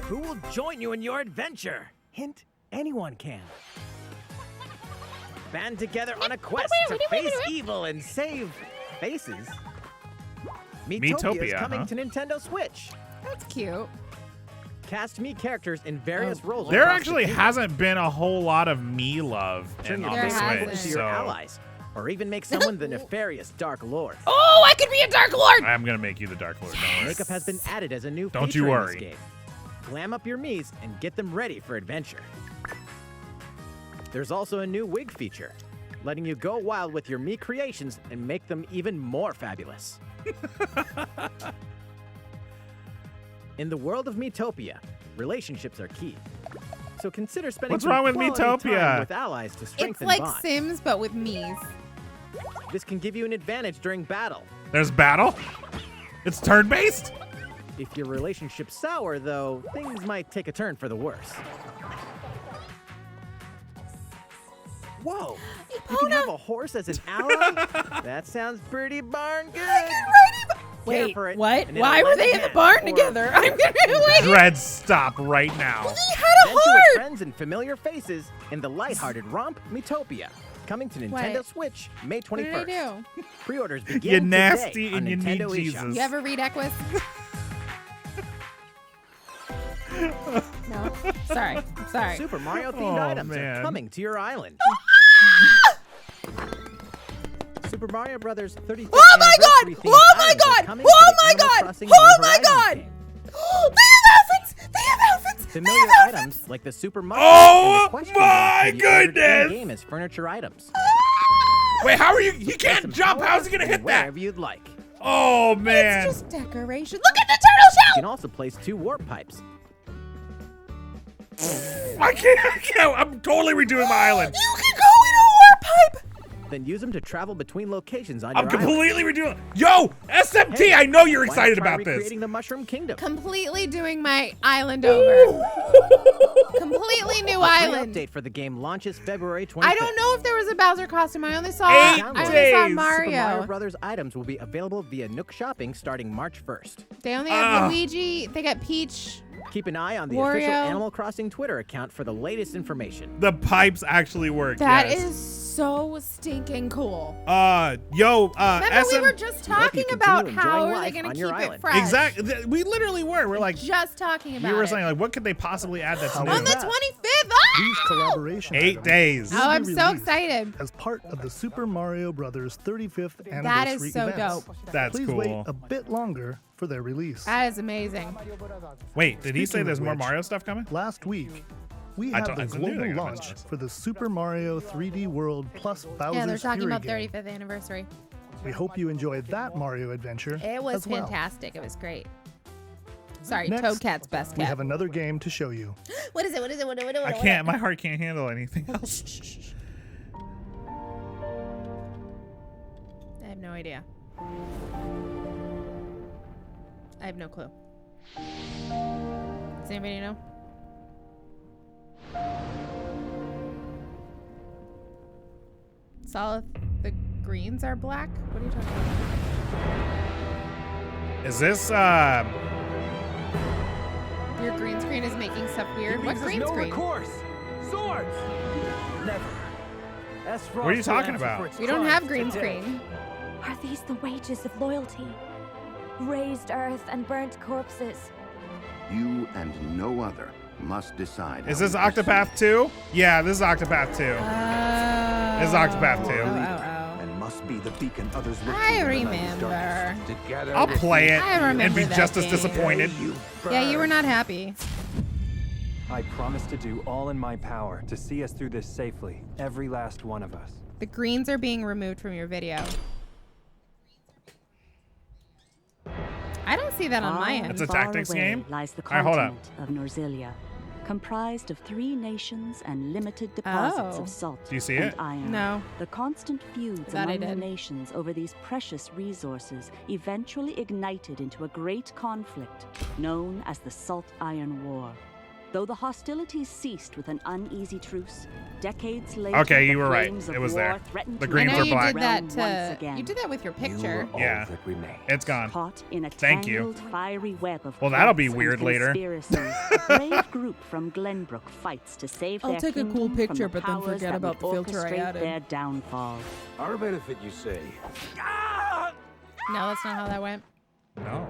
[SPEAKER 7] Who will join you in your adventure? Hint, anyone can. Band together on a quest to face evil and save faces. Miitopia is
[SPEAKER 1] Miitopia,
[SPEAKER 7] coming
[SPEAKER 1] huh?
[SPEAKER 7] to Nintendo Switch.
[SPEAKER 3] That's cute.
[SPEAKER 7] Cast me characters in various roles.
[SPEAKER 1] There
[SPEAKER 7] across the
[SPEAKER 1] actually
[SPEAKER 7] kingdom.
[SPEAKER 1] hasn't been a whole lot of me love
[SPEAKER 7] Turn your
[SPEAKER 1] on
[SPEAKER 3] There
[SPEAKER 1] the
[SPEAKER 3] hasn't.
[SPEAKER 1] Switch,
[SPEAKER 7] to your
[SPEAKER 1] so
[SPEAKER 7] allies, or even make someone the nefarious Dark Lord.
[SPEAKER 3] Oh, I could be a Dark Lord!
[SPEAKER 1] I'm gonna make you the Dark Lord. Don't worry.
[SPEAKER 7] Makeup has been added as a new
[SPEAKER 1] Don't
[SPEAKER 7] feature
[SPEAKER 1] you
[SPEAKER 7] in
[SPEAKER 1] worry.
[SPEAKER 7] this game. Glam up your Miis and get them ready for adventure. There's also a new wig feature. letting you go wild with your me creations and make them even more fabulous. In the world of Metopia, relationships are key. So consider spending
[SPEAKER 1] What's
[SPEAKER 7] some
[SPEAKER 1] wrong with
[SPEAKER 7] quality
[SPEAKER 1] Metopia?
[SPEAKER 7] time with allies to
[SPEAKER 3] It's
[SPEAKER 7] strengthen
[SPEAKER 3] like
[SPEAKER 7] bonds.
[SPEAKER 3] Sims, but with me's.
[SPEAKER 7] This can give you an advantage during battle.
[SPEAKER 1] There's battle? It's turn-based?
[SPEAKER 7] If your relationship's sour, though, things might take a turn for the worse. Whoa! You can have a horse as an ally? That sounds pretty darn good.
[SPEAKER 3] Wait,
[SPEAKER 7] for it,
[SPEAKER 3] what?
[SPEAKER 7] and it'll
[SPEAKER 3] Why were
[SPEAKER 7] lend
[SPEAKER 3] they
[SPEAKER 7] a
[SPEAKER 3] in the
[SPEAKER 7] hand,
[SPEAKER 3] barn
[SPEAKER 7] or
[SPEAKER 3] together? I'm gonna wait.
[SPEAKER 1] Dread, stop right now.
[SPEAKER 3] He had a
[SPEAKER 7] Adventure with
[SPEAKER 3] heart.
[SPEAKER 7] friends and familiar faces in the lighthearted romp Metopia. Coming to Nintendo
[SPEAKER 3] What?
[SPEAKER 7] Switch May
[SPEAKER 3] What
[SPEAKER 7] 21st.
[SPEAKER 3] did I do?
[SPEAKER 7] Pre-orders
[SPEAKER 1] You
[SPEAKER 7] begin
[SPEAKER 1] nasty
[SPEAKER 7] today on
[SPEAKER 1] and you need
[SPEAKER 7] Nintendo
[SPEAKER 1] Jesus.
[SPEAKER 7] eShop.
[SPEAKER 3] You ever read Equus? No. Sorry. Sorry.
[SPEAKER 7] Super Mario themed
[SPEAKER 1] Oh,
[SPEAKER 7] items
[SPEAKER 1] man.
[SPEAKER 7] are coming to your island. Super Mario Brothers 35th
[SPEAKER 3] Oh my god!
[SPEAKER 7] anniversary themed
[SPEAKER 3] Oh my
[SPEAKER 7] items are
[SPEAKER 3] god!
[SPEAKER 7] coming to
[SPEAKER 3] Oh
[SPEAKER 7] the
[SPEAKER 3] my
[SPEAKER 7] Animal
[SPEAKER 3] god!
[SPEAKER 7] Crossing
[SPEAKER 3] Oh
[SPEAKER 7] New
[SPEAKER 3] my
[SPEAKER 7] Horizons
[SPEAKER 3] god!
[SPEAKER 7] game.
[SPEAKER 3] They have outfits! They have outfits! They
[SPEAKER 7] Familiar
[SPEAKER 3] have outfits!
[SPEAKER 7] items like the Super Mario
[SPEAKER 1] Oh
[SPEAKER 7] and the question
[SPEAKER 1] my
[SPEAKER 7] mark can be ordered
[SPEAKER 1] goodness!
[SPEAKER 7] in-game as furniture items.
[SPEAKER 1] Wait, how are you? He
[SPEAKER 7] Some
[SPEAKER 1] can't jump.
[SPEAKER 7] power
[SPEAKER 1] How's he gonna
[SPEAKER 7] and
[SPEAKER 1] hit that?
[SPEAKER 7] Wherever you'd like.
[SPEAKER 1] Oh, man.
[SPEAKER 3] It's just decoration. Look at the turtle
[SPEAKER 7] You
[SPEAKER 3] shell!
[SPEAKER 7] can also place 2 warp pipes.
[SPEAKER 1] I can't. I'm totally redoing my island.
[SPEAKER 3] You can go in a warp pipe!
[SPEAKER 7] Then use them to travel between locations on
[SPEAKER 1] I'm
[SPEAKER 7] your island.
[SPEAKER 1] completely redoing. Yo, SMT, I know you're
[SPEAKER 7] Why not
[SPEAKER 1] excited
[SPEAKER 7] try
[SPEAKER 1] about this.
[SPEAKER 7] recreating the Mushroom Kingdom.
[SPEAKER 3] Completely doing my island over. Completely new
[SPEAKER 7] A free
[SPEAKER 3] island.
[SPEAKER 7] update for the game launches February 25th.
[SPEAKER 3] I don't know if there was a Bowser costume. I only saw
[SPEAKER 1] Eight
[SPEAKER 3] I only saw
[SPEAKER 1] days.
[SPEAKER 7] Super
[SPEAKER 3] Mario.
[SPEAKER 7] Mario Brothers items will be available via Nook Shopping starting March 1st.
[SPEAKER 3] They only have
[SPEAKER 1] Ah.
[SPEAKER 3] Luigi. They got Peach.
[SPEAKER 7] Keep an eye on the
[SPEAKER 3] Wario.
[SPEAKER 7] official Animal Crossing Twitter account for the latest information.
[SPEAKER 1] The pipes actually work.
[SPEAKER 3] That
[SPEAKER 1] yes.
[SPEAKER 3] is so stinking cool.
[SPEAKER 1] Remember,
[SPEAKER 3] we were just talking
[SPEAKER 7] continue
[SPEAKER 3] about
[SPEAKER 7] enjoying
[SPEAKER 3] how are they
[SPEAKER 7] life
[SPEAKER 3] going
[SPEAKER 7] on
[SPEAKER 3] to
[SPEAKER 7] your
[SPEAKER 3] keep it
[SPEAKER 7] island.
[SPEAKER 3] fresh.
[SPEAKER 1] Exactly. We literally were. We're like,
[SPEAKER 3] Just talking about
[SPEAKER 1] we were
[SPEAKER 3] it.
[SPEAKER 1] saying, like, what could they possibly add that's new?
[SPEAKER 3] On the 25th. Ah!
[SPEAKER 6] These collaboration
[SPEAKER 1] 8
[SPEAKER 6] items
[SPEAKER 1] days.
[SPEAKER 3] Oh,
[SPEAKER 6] will be
[SPEAKER 3] I'm so
[SPEAKER 6] released
[SPEAKER 3] excited.
[SPEAKER 6] as part of the Super Mario Brothers 35th anniversary
[SPEAKER 3] That is so
[SPEAKER 6] events.
[SPEAKER 3] dope.
[SPEAKER 1] That's
[SPEAKER 6] Please
[SPEAKER 1] cool.
[SPEAKER 6] wait a bit longer for their release.
[SPEAKER 3] That is amazing.
[SPEAKER 1] Wait, did he say
[SPEAKER 6] Speaking
[SPEAKER 1] there's
[SPEAKER 6] of
[SPEAKER 1] more
[SPEAKER 6] which,
[SPEAKER 1] Mario stuff coming?
[SPEAKER 6] Last week, we
[SPEAKER 1] I
[SPEAKER 6] had
[SPEAKER 1] knew
[SPEAKER 6] the
[SPEAKER 1] they
[SPEAKER 6] global
[SPEAKER 1] were gonna
[SPEAKER 6] launch
[SPEAKER 1] mention
[SPEAKER 6] for the Super Mario 3D World plus Bowser's
[SPEAKER 3] Yeah, they're talking
[SPEAKER 6] Fury
[SPEAKER 3] about
[SPEAKER 6] game.
[SPEAKER 3] 35th anniversary.
[SPEAKER 6] We hope you enjoyed that Mario adventure
[SPEAKER 3] It was
[SPEAKER 6] as well.
[SPEAKER 3] fantastic. It was great. Sorry,
[SPEAKER 6] Next,
[SPEAKER 3] Toadcat's best
[SPEAKER 6] We
[SPEAKER 3] cat.
[SPEAKER 6] have another game to show you.
[SPEAKER 3] What is it? What is it? What is it?
[SPEAKER 1] I can't. My heart can't handle anything else.
[SPEAKER 3] I have no idea. I have no clue. Does anybody know? Solace, the greens are black? What are you talking about?
[SPEAKER 1] Is this,
[SPEAKER 3] Your green screen is making stuff weird. What green
[SPEAKER 2] no
[SPEAKER 3] screen?
[SPEAKER 2] recourse. Swords. Never.
[SPEAKER 1] What are you talking about?
[SPEAKER 3] We don't have green screen.
[SPEAKER 9] Are these the wages of loyalty? Raised earth and burnt corpses.
[SPEAKER 12] You and no other must decide.
[SPEAKER 1] Is
[SPEAKER 12] how
[SPEAKER 1] this
[SPEAKER 12] we
[SPEAKER 1] Octopath 2? Yeah, this is Octopath 2. This is Octopath 2.
[SPEAKER 5] And must be the beacon others look to
[SPEAKER 3] I
[SPEAKER 5] in the night's
[SPEAKER 3] remember.
[SPEAKER 5] darkness. Together
[SPEAKER 1] I'll
[SPEAKER 5] with
[SPEAKER 1] play
[SPEAKER 5] you.
[SPEAKER 1] it
[SPEAKER 3] I
[SPEAKER 1] and
[SPEAKER 3] remember
[SPEAKER 1] be
[SPEAKER 3] that
[SPEAKER 1] just as
[SPEAKER 3] game.
[SPEAKER 1] disappointed.
[SPEAKER 3] Yeah, you were not happy.
[SPEAKER 2] I promise to do all in my power to see us through this safely, every last one of us.
[SPEAKER 3] The greens are being removed from your video. I don't see that on my end.
[SPEAKER 1] It's a tactics game?
[SPEAKER 13] Lies the
[SPEAKER 1] All right, hold up.
[SPEAKER 13] continent of Norzilia, comprised of 3 nations and limited deposits
[SPEAKER 3] Oh.
[SPEAKER 13] of salt
[SPEAKER 1] Do you see
[SPEAKER 13] and
[SPEAKER 1] it?
[SPEAKER 13] iron.
[SPEAKER 3] No.
[SPEAKER 13] The constant feuds
[SPEAKER 3] That I
[SPEAKER 13] among the
[SPEAKER 3] did.
[SPEAKER 13] nations over these precious resources eventually ignited into a great conflict known as the Salt Iron War. Though the hostilities ceased with an uneasy truce, decades later,
[SPEAKER 1] Okay,
[SPEAKER 13] the
[SPEAKER 1] you were right.
[SPEAKER 13] flames of
[SPEAKER 1] It was
[SPEAKER 13] war
[SPEAKER 1] there.
[SPEAKER 13] threatened
[SPEAKER 1] The
[SPEAKER 13] to
[SPEAKER 1] greens
[SPEAKER 3] I know
[SPEAKER 1] are
[SPEAKER 3] you
[SPEAKER 1] black.
[SPEAKER 3] did that
[SPEAKER 13] once
[SPEAKER 3] to.
[SPEAKER 13] again.
[SPEAKER 3] You did that with your picture.
[SPEAKER 1] Yeah. It's gone.
[SPEAKER 13] Caught in a
[SPEAKER 1] Thank you.
[SPEAKER 13] tangled, fiery web of
[SPEAKER 1] Well, that'll be
[SPEAKER 13] plots and
[SPEAKER 1] weird later.
[SPEAKER 13] conspiracies, a brave group from Glenbrook fights to save
[SPEAKER 3] I'll
[SPEAKER 13] their
[SPEAKER 3] take a cool
[SPEAKER 13] kingdom
[SPEAKER 3] picture,
[SPEAKER 13] from the
[SPEAKER 3] but then
[SPEAKER 13] powers
[SPEAKER 3] forget
[SPEAKER 13] that
[SPEAKER 3] about
[SPEAKER 13] would
[SPEAKER 3] the filter I
[SPEAKER 13] orchestrate
[SPEAKER 3] added.
[SPEAKER 13] their downfall.
[SPEAKER 5] Our benefit, you say?
[SPEAKER 3] No, that's not how that went.
[SPEAKER 1] No.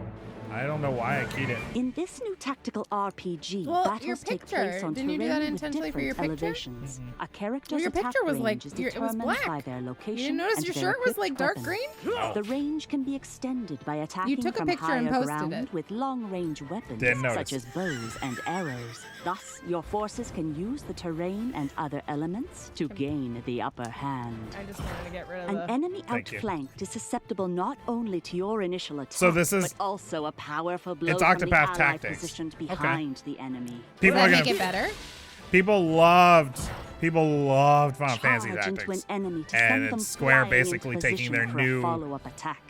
[SPEAKER 1] I don't know why I keyed it.
[SPEAKER 13] In this new tactical RPG,
[SPEAKER 3] Well, your
[SPEAKER 13] battles take
[SPEAKER 3] picture.
[SPEAKER 13] place on
[SPEAKER 3] Didn't you do
[SPEAKER 13] terrain
[SPEAKER 3] that
[SPEAKER 13] with
[SPEAKER 3] intentionally for your
[SPEAKER 13] different
[SPEAKER 3] picture?
[SPEAKER 13] elevations.
[SPEAKER 1] Mm-hmm.
[SPEAKER 13] A character's
[SPEAKER 3] Well, your
[SPEAKER 13] attack
[SPEAKER 3] picture was
[SPEAKER 13] range
[SPEAKER 3] like
[SPEAKER 13] is
[SPEAKER 3] it was
[SPEAKER 13] determined
[SPEAKER 3] black.
[SPEAKER 13] by their location.
[SPEAKER 3] You didn't notice
[SPEAKER 13] and
[SPEAKER 3] your
[SPEAKER 13] their
[SPEAKER 3] shirt was
[SPEAKER 13] equipped
[SPEAKER 3] like dark
[SPEAKER 13] weapons.
[SPEAKER 3] green?
[SPEAKER 1] Oh.
[SPEAKER 13] The range can be extended by attacking
[SPEAKER 3] took a
[SPEAKER 13] from
[SPEAKER 3] picture
[SPEAKER 13] higher
[SPEAKER 3] and posted
[SPEAKER 13] ground
[SPEAKER 3] it.
[SPEAKER 13] with long-range weapons
[SPEAKER 1] Didn't
[SPEAKER 13] such
[SPEAKER 1] notice.
[SPEAKER 13] as bows and arrows. Thus, your forces can use the terrain and other elements to gain the upper hand.
[SPEAKER 3] I just wanted to get rid of
[SPEAKER 13] An enemy
[SPEAKER 1] Thank you.
[SPEAKER 13] outflanked is susceptible not only to your initial attack,
[SPEAKER 1] So this is-
[SPEAKER 13] but also a powerful blow
[SPEAKER 1] It's
[SPEAKER 13] from
[SPEAKER 1] Octopath
[SPEAKER 13] the ally
[SPEAKER 1] Tactics.
[SPEAKER 13] positioned
[SPEAKER 1] Okay.
[SPEAKER 13] behind the enemy.
[SPEAKER 1] People
[SPEAKER 3] Will
[SPEAKER 1] are
[SPEAKER 3] that make
[SPEAKER 1] gonna.
[SPEAKER 3] it better?
[SPEAKER 1] People loved Final Fantasy
[SPEAKER 13] Charge into an
[SPEAKER 1] Tactics,
[SPEAKER 13] enemy to
[SPEAKER 1] and
[SPEAKER 13] send them
[SPEAKER 1] it's Square
[SPEAKER 13] flying into
[SPEAKER 1] basically taking
[SPEAKER 13] position
[SPEAKER 1] their
[SPEAKER 13] for a
[SPEAKER 1] new.
[SPEAKER 13] follow-up attack.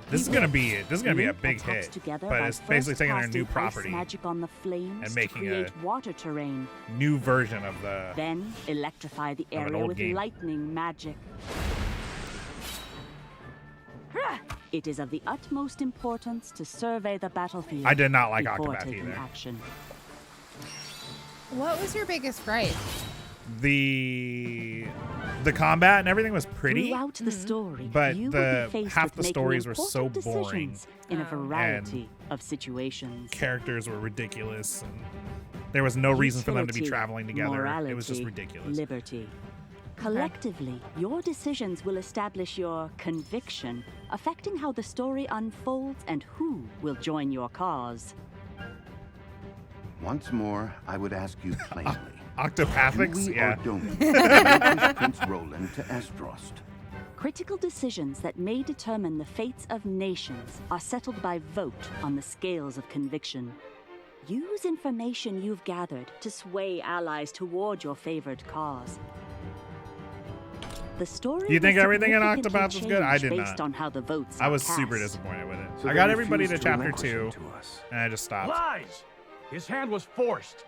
[SPEAKER 1] This is gonna be a
[SPEAKER 13] Link
[SPEAKER 1] big
[SPEAKER 13] attacks
[SPEAKER 1] hit,
[SPEAKER 13] together
[SPEAKER 1] but
[SPEAKER 13] by
[SPEAKER 1] it's basically
[SPEAKER 13] first
[SPEAKER 1] taking their
[SPEAKER 13] casting
[SPEAKER 1] new
[SPEAKER 13] ice
[SPEAKER 1] property,
[SPEAKER 13] magic on the flames
[SPEAKER 1] and
[SPEAKER 13] to
[SPEAKER 1] making a
[SPEAKER 13] create water terrain.
[SPEAKER 1] new version of the.
[SPEAKER 13] Then electrify the
[SPEAKER 1] an
[SPEAKER 13] area
[SPEAKER 1] old
[SPEAKER 13] with
[SPEAKER 1] game.
[SPEAKER 13] lightning magic. It is of the utmost importance to survey the battlefield.
[SPEAKER 1] I did not like
[SPEAKER 13] before
[SPEAKER 1] Octopath
[SPEAKER 13] taking
[SPEAKER 1] either.
[SPEAKER 13] action.
[SPEAKER 3] What was your biggest gripe?
[SPEAKER 1] The combat and everything was pretty,
[SPEAKER 13] Throughout the story,
[SPEAKER 1] but
[SPEAKER 13] you will be faced
[SPEAKER 1] half
[SPEAKER 13] with
[SPEAKER 1] the
[SPEAKER 13] making
[SPEAKER 1] stories were so
[SPEAKER 13] important
[SPEAKER 1] boring.
[SPEAKER 13] decisions in a variety of situations.
[SPEAKER 1] Characters were ridiculous, and there was no reason for them to be
[SPEAKER 13] Utility,
[SPEAKER 1] traveling together. It was just
[SPEAKER 13] morality,
[SPEAKER 1] ridiculous.
[SPEAKER 13] Liberty. Collectively, your decisions will establish your conviction, affecting how the story unfolds and who will join your cause.
[SPEAKER 12] Once more, I would ask you plainly.
[SPEAKER 1] Octopathics?
[SPEAKER 12] Do we
[SPEAKER 1] Yeah.
[SPEAKER 12] or don't we introduce Prince Roland to Esdrost?
[SPEAKER 13] Critical decisions that may determine the fates of nations are settled by vote on the scales of conviction. Use information you've gathered to sway allies toward your favored cause. The story
[SPEAKER 1] You think
[SPEAKER 13] will
[SPEAKER 1] everything in
[SPEAKER 13] significantly
[SPEAKER 1] Octopath was good? I
[SPEAKER 13] change
[SPEAKER 1] did
[SPEAKER 13] based
[SPEAKER 1] not.
[SPEAKER 13] on how the votes
[SPEAKER 1] I
[SPEAKER 13] are
[SPEAKER 1] was super
[SPEAKER 13] cast.
[SPEAKER 1] disappointed with it.
[SPEAKER 5] So
[SPEAKER 1] I
[SPEAKER 5] they
[SPEAKER 1] got everybody to
[SPEAKER 5] refused to
[SPEAKER 1] chapter
[SPEAKER 5] relinquish
[SPEAKER 1] 2,
[SPEAKER 5] him to us.
[SPEAKER 1] and I just stopped.
[SPEAKER 2] Lies! His hand was forced.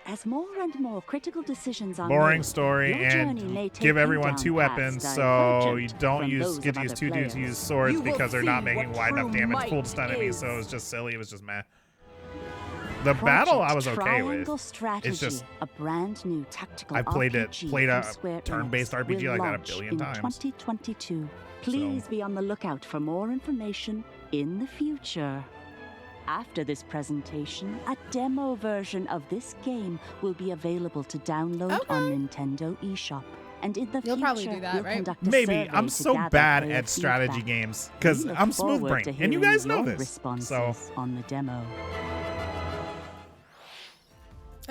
[SPEAKER 13] As more and more critical decisions are
[SPEAKER 1] Boring
[SPEAKER 13] made,
[SPEAKER 1] story,
[SPEAKER 13] your journey may
[SPEAKER 1] and
[SPEAKER 13] take
[SPEAKER 1] give
[SPEAKER 13] you
[SPEAKER 1] everyone
[SPEAKER 13] down
[SPEAKER 1] 2
[SPEAKER 13] paths
[SPEAKER 1] weapons, so
[SPEAKER 13] divergent
[SPEAKER 1] you don't
[SPEAKER 13] from
[SPEAKER 1] use
[SPEAKER 13] those
[SPEAKER 1] get to
[SPEAKER 13] of
[SPEAKER 1] use
[SPEAKER 13] other
[SPEAKER 1] 2 dudes to
[SPEAKER 13] players.
[SPEAKER 1] use swords
[SPEAKER 2] You will
[SPEAKER 1] because they're not
[SPEAKER 2] see
[SPEAKER 1] making
[SPEAKER 2] what
[SPEAKER 1] wide enough
[SPEAKER 2] true
[SPEAKER 1] damage
[SPEAKER 2] might
[SPEAKER 1] full to stun enemies,
[SPEAKER 2] is.
[SPEAKER 1] so it was just silly. It was just meh. The battle I was okay
[SPEAKER 13] Triangle
[SPEAKER 1] with.
[SPEAKER 13] Strategy,
[SPEAKER 1] It's just
[SPEAKER 13] a brand new tactical
[SPEAKER 1] I played
[SPEAKER 13] RPG
[SPEAKER 1] a
[SPEAKER 13] from Square
[SPEAKER 1] turn-based
[SPEAKER 13] Enix
[SPEAKER 1] RPG
[SPEAKER 13] will
[SPEAKER 1] like that a
[SPEAKER 13] launch
[SPEAKER 1] billion
[SPEAKER 13] in
[SPEAKER 1] times.
[SPEAKER 13] 2022. Please be on the lookout for more information in the future. After this presentation, a demo version of this game will be available to download on Nintendo eShop. And in the
[SPEAKER 3] You'll
[SPEAKER 13] future,
[SPEAKER 3] probably do that,
[SPEAKER 13] we'll
[SPEAKER 3] right?
[SPEAKER 13] conduct a
[SPEAKER 1] Maybe.
[SPEAKER 13] survey
[SPEAKER 1] I'm
[SPEAKER 13] to
[SPEAKER 1] so
[SPEAKER 13] gather
[SPEAKER 1] bad
[SPEAKER 13] player
[SPEAKER 1] at strategy
[SPEAKER 13] feedback.
[SPEAKER 1] games because
[SPEAKER 13] We look
[SPEAKER 1] I'm smooth
[SPEAKER 13] forward
[SPEAKER 1] brain,
[SPEAKER 13] to
[SPEAKER 1] and you
[SPEAKER 13] hearing
[SPEAKER 1] guys know
[SPEAKER 13] your
[SPEAKER 1] this.
[SPEAKER 13] responses
[SPEAKER 1] So
[SPEAKER 13] on the demo.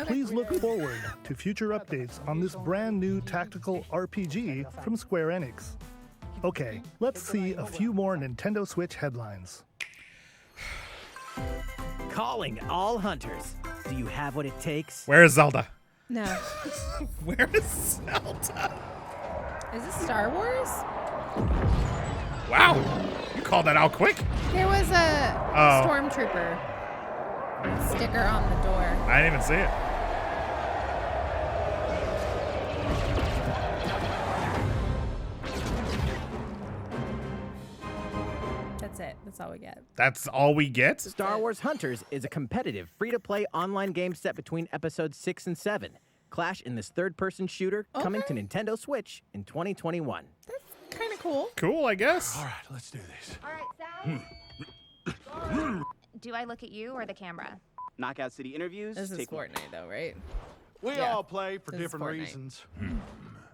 [SPEAKER 6] Please look forward to future updates on this brand new tactical RPG from Square Enix. Okay, let's see a few more Nintendo Switch headlines.
[SPEAKER 7] Calling all hunters. Do you have what it takes?
[SPEAKER 1] where is Zelda?
[SPEAKER 3] No.
[SPEAKER 1] Where is Zelda?
[SPEAKER 3] Is this Star Wars?
[SPEAKER 1] Wow, you called that out quick.
[SPEAKER 3] There was a
[SPEAKER 1] Oh.
[SPEAKER 3] stormtrooper sticker on the door.
[SPEAKER 1] I didn't even see it.
[SPEAKER 3] That's it. That's all we get.
[SPEAKER 1] That's all we get?
[SPEAKER 7] Star Wars Hunters is a competitive, free-to-play online game set between episodes 6 and 7. Clash in this third-person shooter coming to Nintendo Switch in 2021.
[SPEAKER 3] Kind of cool.
[SPEAKER 1] Cool, I guess.
[SPEAKER 5] All right, let's do this.
[SPEAKER 14] All right, Sally. Do I look at you or the camera?
[SPEAKER 15] Knockout City interviews.
[SPEAKER 3] This is
[SPEAKER 15] take one.
[SPEAKER 3] Fortnite, though, right?
[SPEAKER 5] We
[SPEAKER 3] Yeah.
[SPEAKER 5] all play for
[SPEAKER 3] This is
[SPEAKER 5] different
[SPEAKER 3] Fortnite.
[SPEAKER 5] reasons.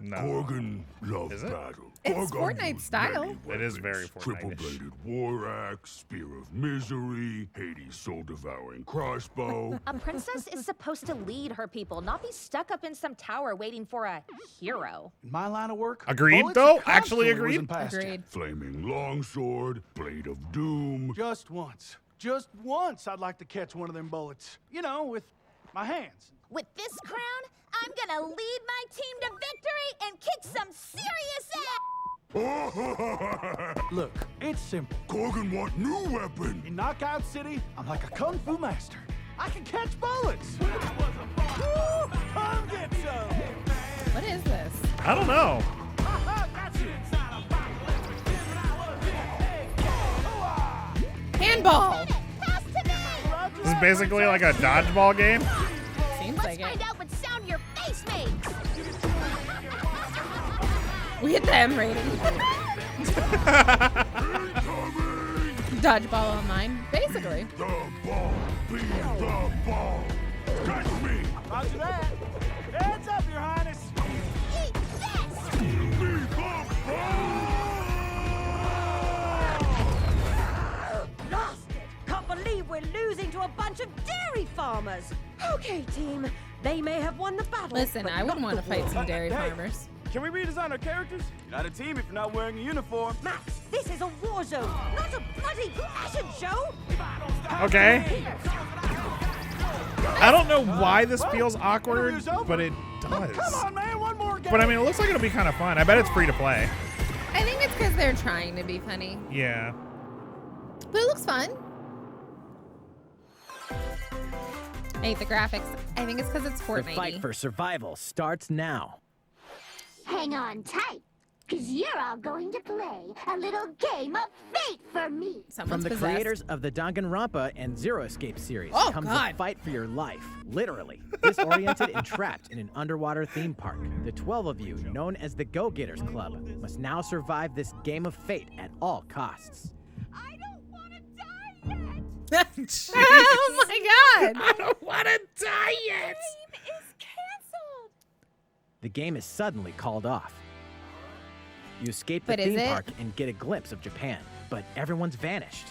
[SPEAKER 1] No.
[SPEAKER 8] Gorgon loves
[SPEAKER 1] Is it?
[SPEAKER 8] battle.
[SPEAKER 3] It's
[SPEAKER 8] Gorgon
[SPEAKER 3] Fortnite
[SPEAKER 8] used
[SPEAKER 3] style.
[SPEAKER 8] many
[SPEAKER 1] It is very
[SPEAKER 8] weapons.
[SPEAKER 1] Fortnite-ish.
[SPEAKER 8] Triple-bladed war axe, spear of misery, Hades' soul-devouring crossbow.
[SPEAKER 14] A princess is supposed to lead her people, not be stuck up in some tower waiting for a hero.
[SPEAKER 5] In my line of work,
[SPEAKER 1] Agreed,
[SPEAKER 5] bullets
[SPEAKER 1] though?
[SPEAKER 5] constantly
[SPEAKER 1] Actually
[SPEAKER 5] was
[SPEAKER 1] agreed?
[SPEAKER 5] in pasture.
[SPEAKER 3] Agreed.
[SPEAKER 8] Flaming longsword, blade of doom.
[SPEAKER 5] Just once, I'd like to catch one of them bullets. You know, with my hands.
[SPEAKER 9] With this crown, I'm gonna lead my team to victory and kick some serious ass!
[SPEAKER 5] Look, it's simple.
[SPEAKER 8] Gorgon want new weapon.
[SPEAKER 5] In Knockout City, I'm like a kung fu master. I can catch bullets. Woo! Come get some.
[SPEAKER 3] What is this?
[SPEAKER 1] I don't know.
[SPEAKER 3] Handball.
[SPEAKER 1] This is basically like a dodgeball game.
[SPEAKER 3] Seems
[SPEAKER 9] Let's
[SPEAKER 3] like
[SPEAKER 9] find
[SPEAKER 3] it.
[SPEAKER 9] out what sound your face makes!
[SPEAKER 3] We hit the M rating. Dodgeball online, basically.
[SPEAKER 8] The ball, be the ball. Catch me.
[SPEAKER 5] Roger that. Heads up, Your Highness.
[SPEAKER 9] Eat this!
[SPEAKER 8] Be the
[SPEAKER 15] Lost it! Can't believe we're losing to a bunch of dairy farmers. Okay, team. They may have won the battle.
[SPEAKER 3] Listen,
[SPEAKER 15] but
[SPEAKER 3] I would
[SPEAKER 15] not
[SPEAKER 3] want to
[SPEAKER 15] the
[SPEAKER 3] fight
[SPEAKER 15] war.
[SPEAKER 3] some dairy
[SPEAKER 5] Hey.
[SPEAKER 3] farmers.
[SPEAKER 5] Can we redesign our characters? You're not a team if you're not wearing a uniform.
[SPEAKER 15] Max, this is a war zone, not a bloody fashion show.
[SPEAKER 1] Okay. I don't know why this feels awkward, but it does.
[SPEAKER 5] Come on, man, one more game.
[SPEAKER 1] But I mean, it looks like it'll be kind of fun. I bet it's free to play.
[SPEAKER 3] I think it's because they're trying to be funny.
[SPEAKER 1] Yeah.
[SPEAKER 3] But it looks fun. I hate the graphics. I think it's because it's
[SPEAKER 7] The
[SPEAKER 3] Fortnite.
[SPEAKER 7] fight for survival starts now.
[SPEAKER 16] Hang on tight, because you're all going to play a little game of fate for me.
[SPEAKER 7] From the creators of the Danganronpa and Zero Escape series
[SPEAKER 3] Oh,
[SPEAKER 7] comes
[SPEAKER 3] God.
[SPEAKER 7] a fight for your life, literally. Disoriented and trapped in an underwater theme park, the 12 of you, known as the Go-Getters Club, must now survive this game of fate at all costs.
[SPEAKER 3] Oh my god!
[SPEAKER 1] I don't want to die yet.
[SPEAKER 7] The game is suddenly called off. You escape the
[SPEAKER 3] But is
[SPEAKER 7] theme
[SPEAKER 3] it?
[SPEAKER 7] park and get a glimpse of Japan, but everyone's vanished.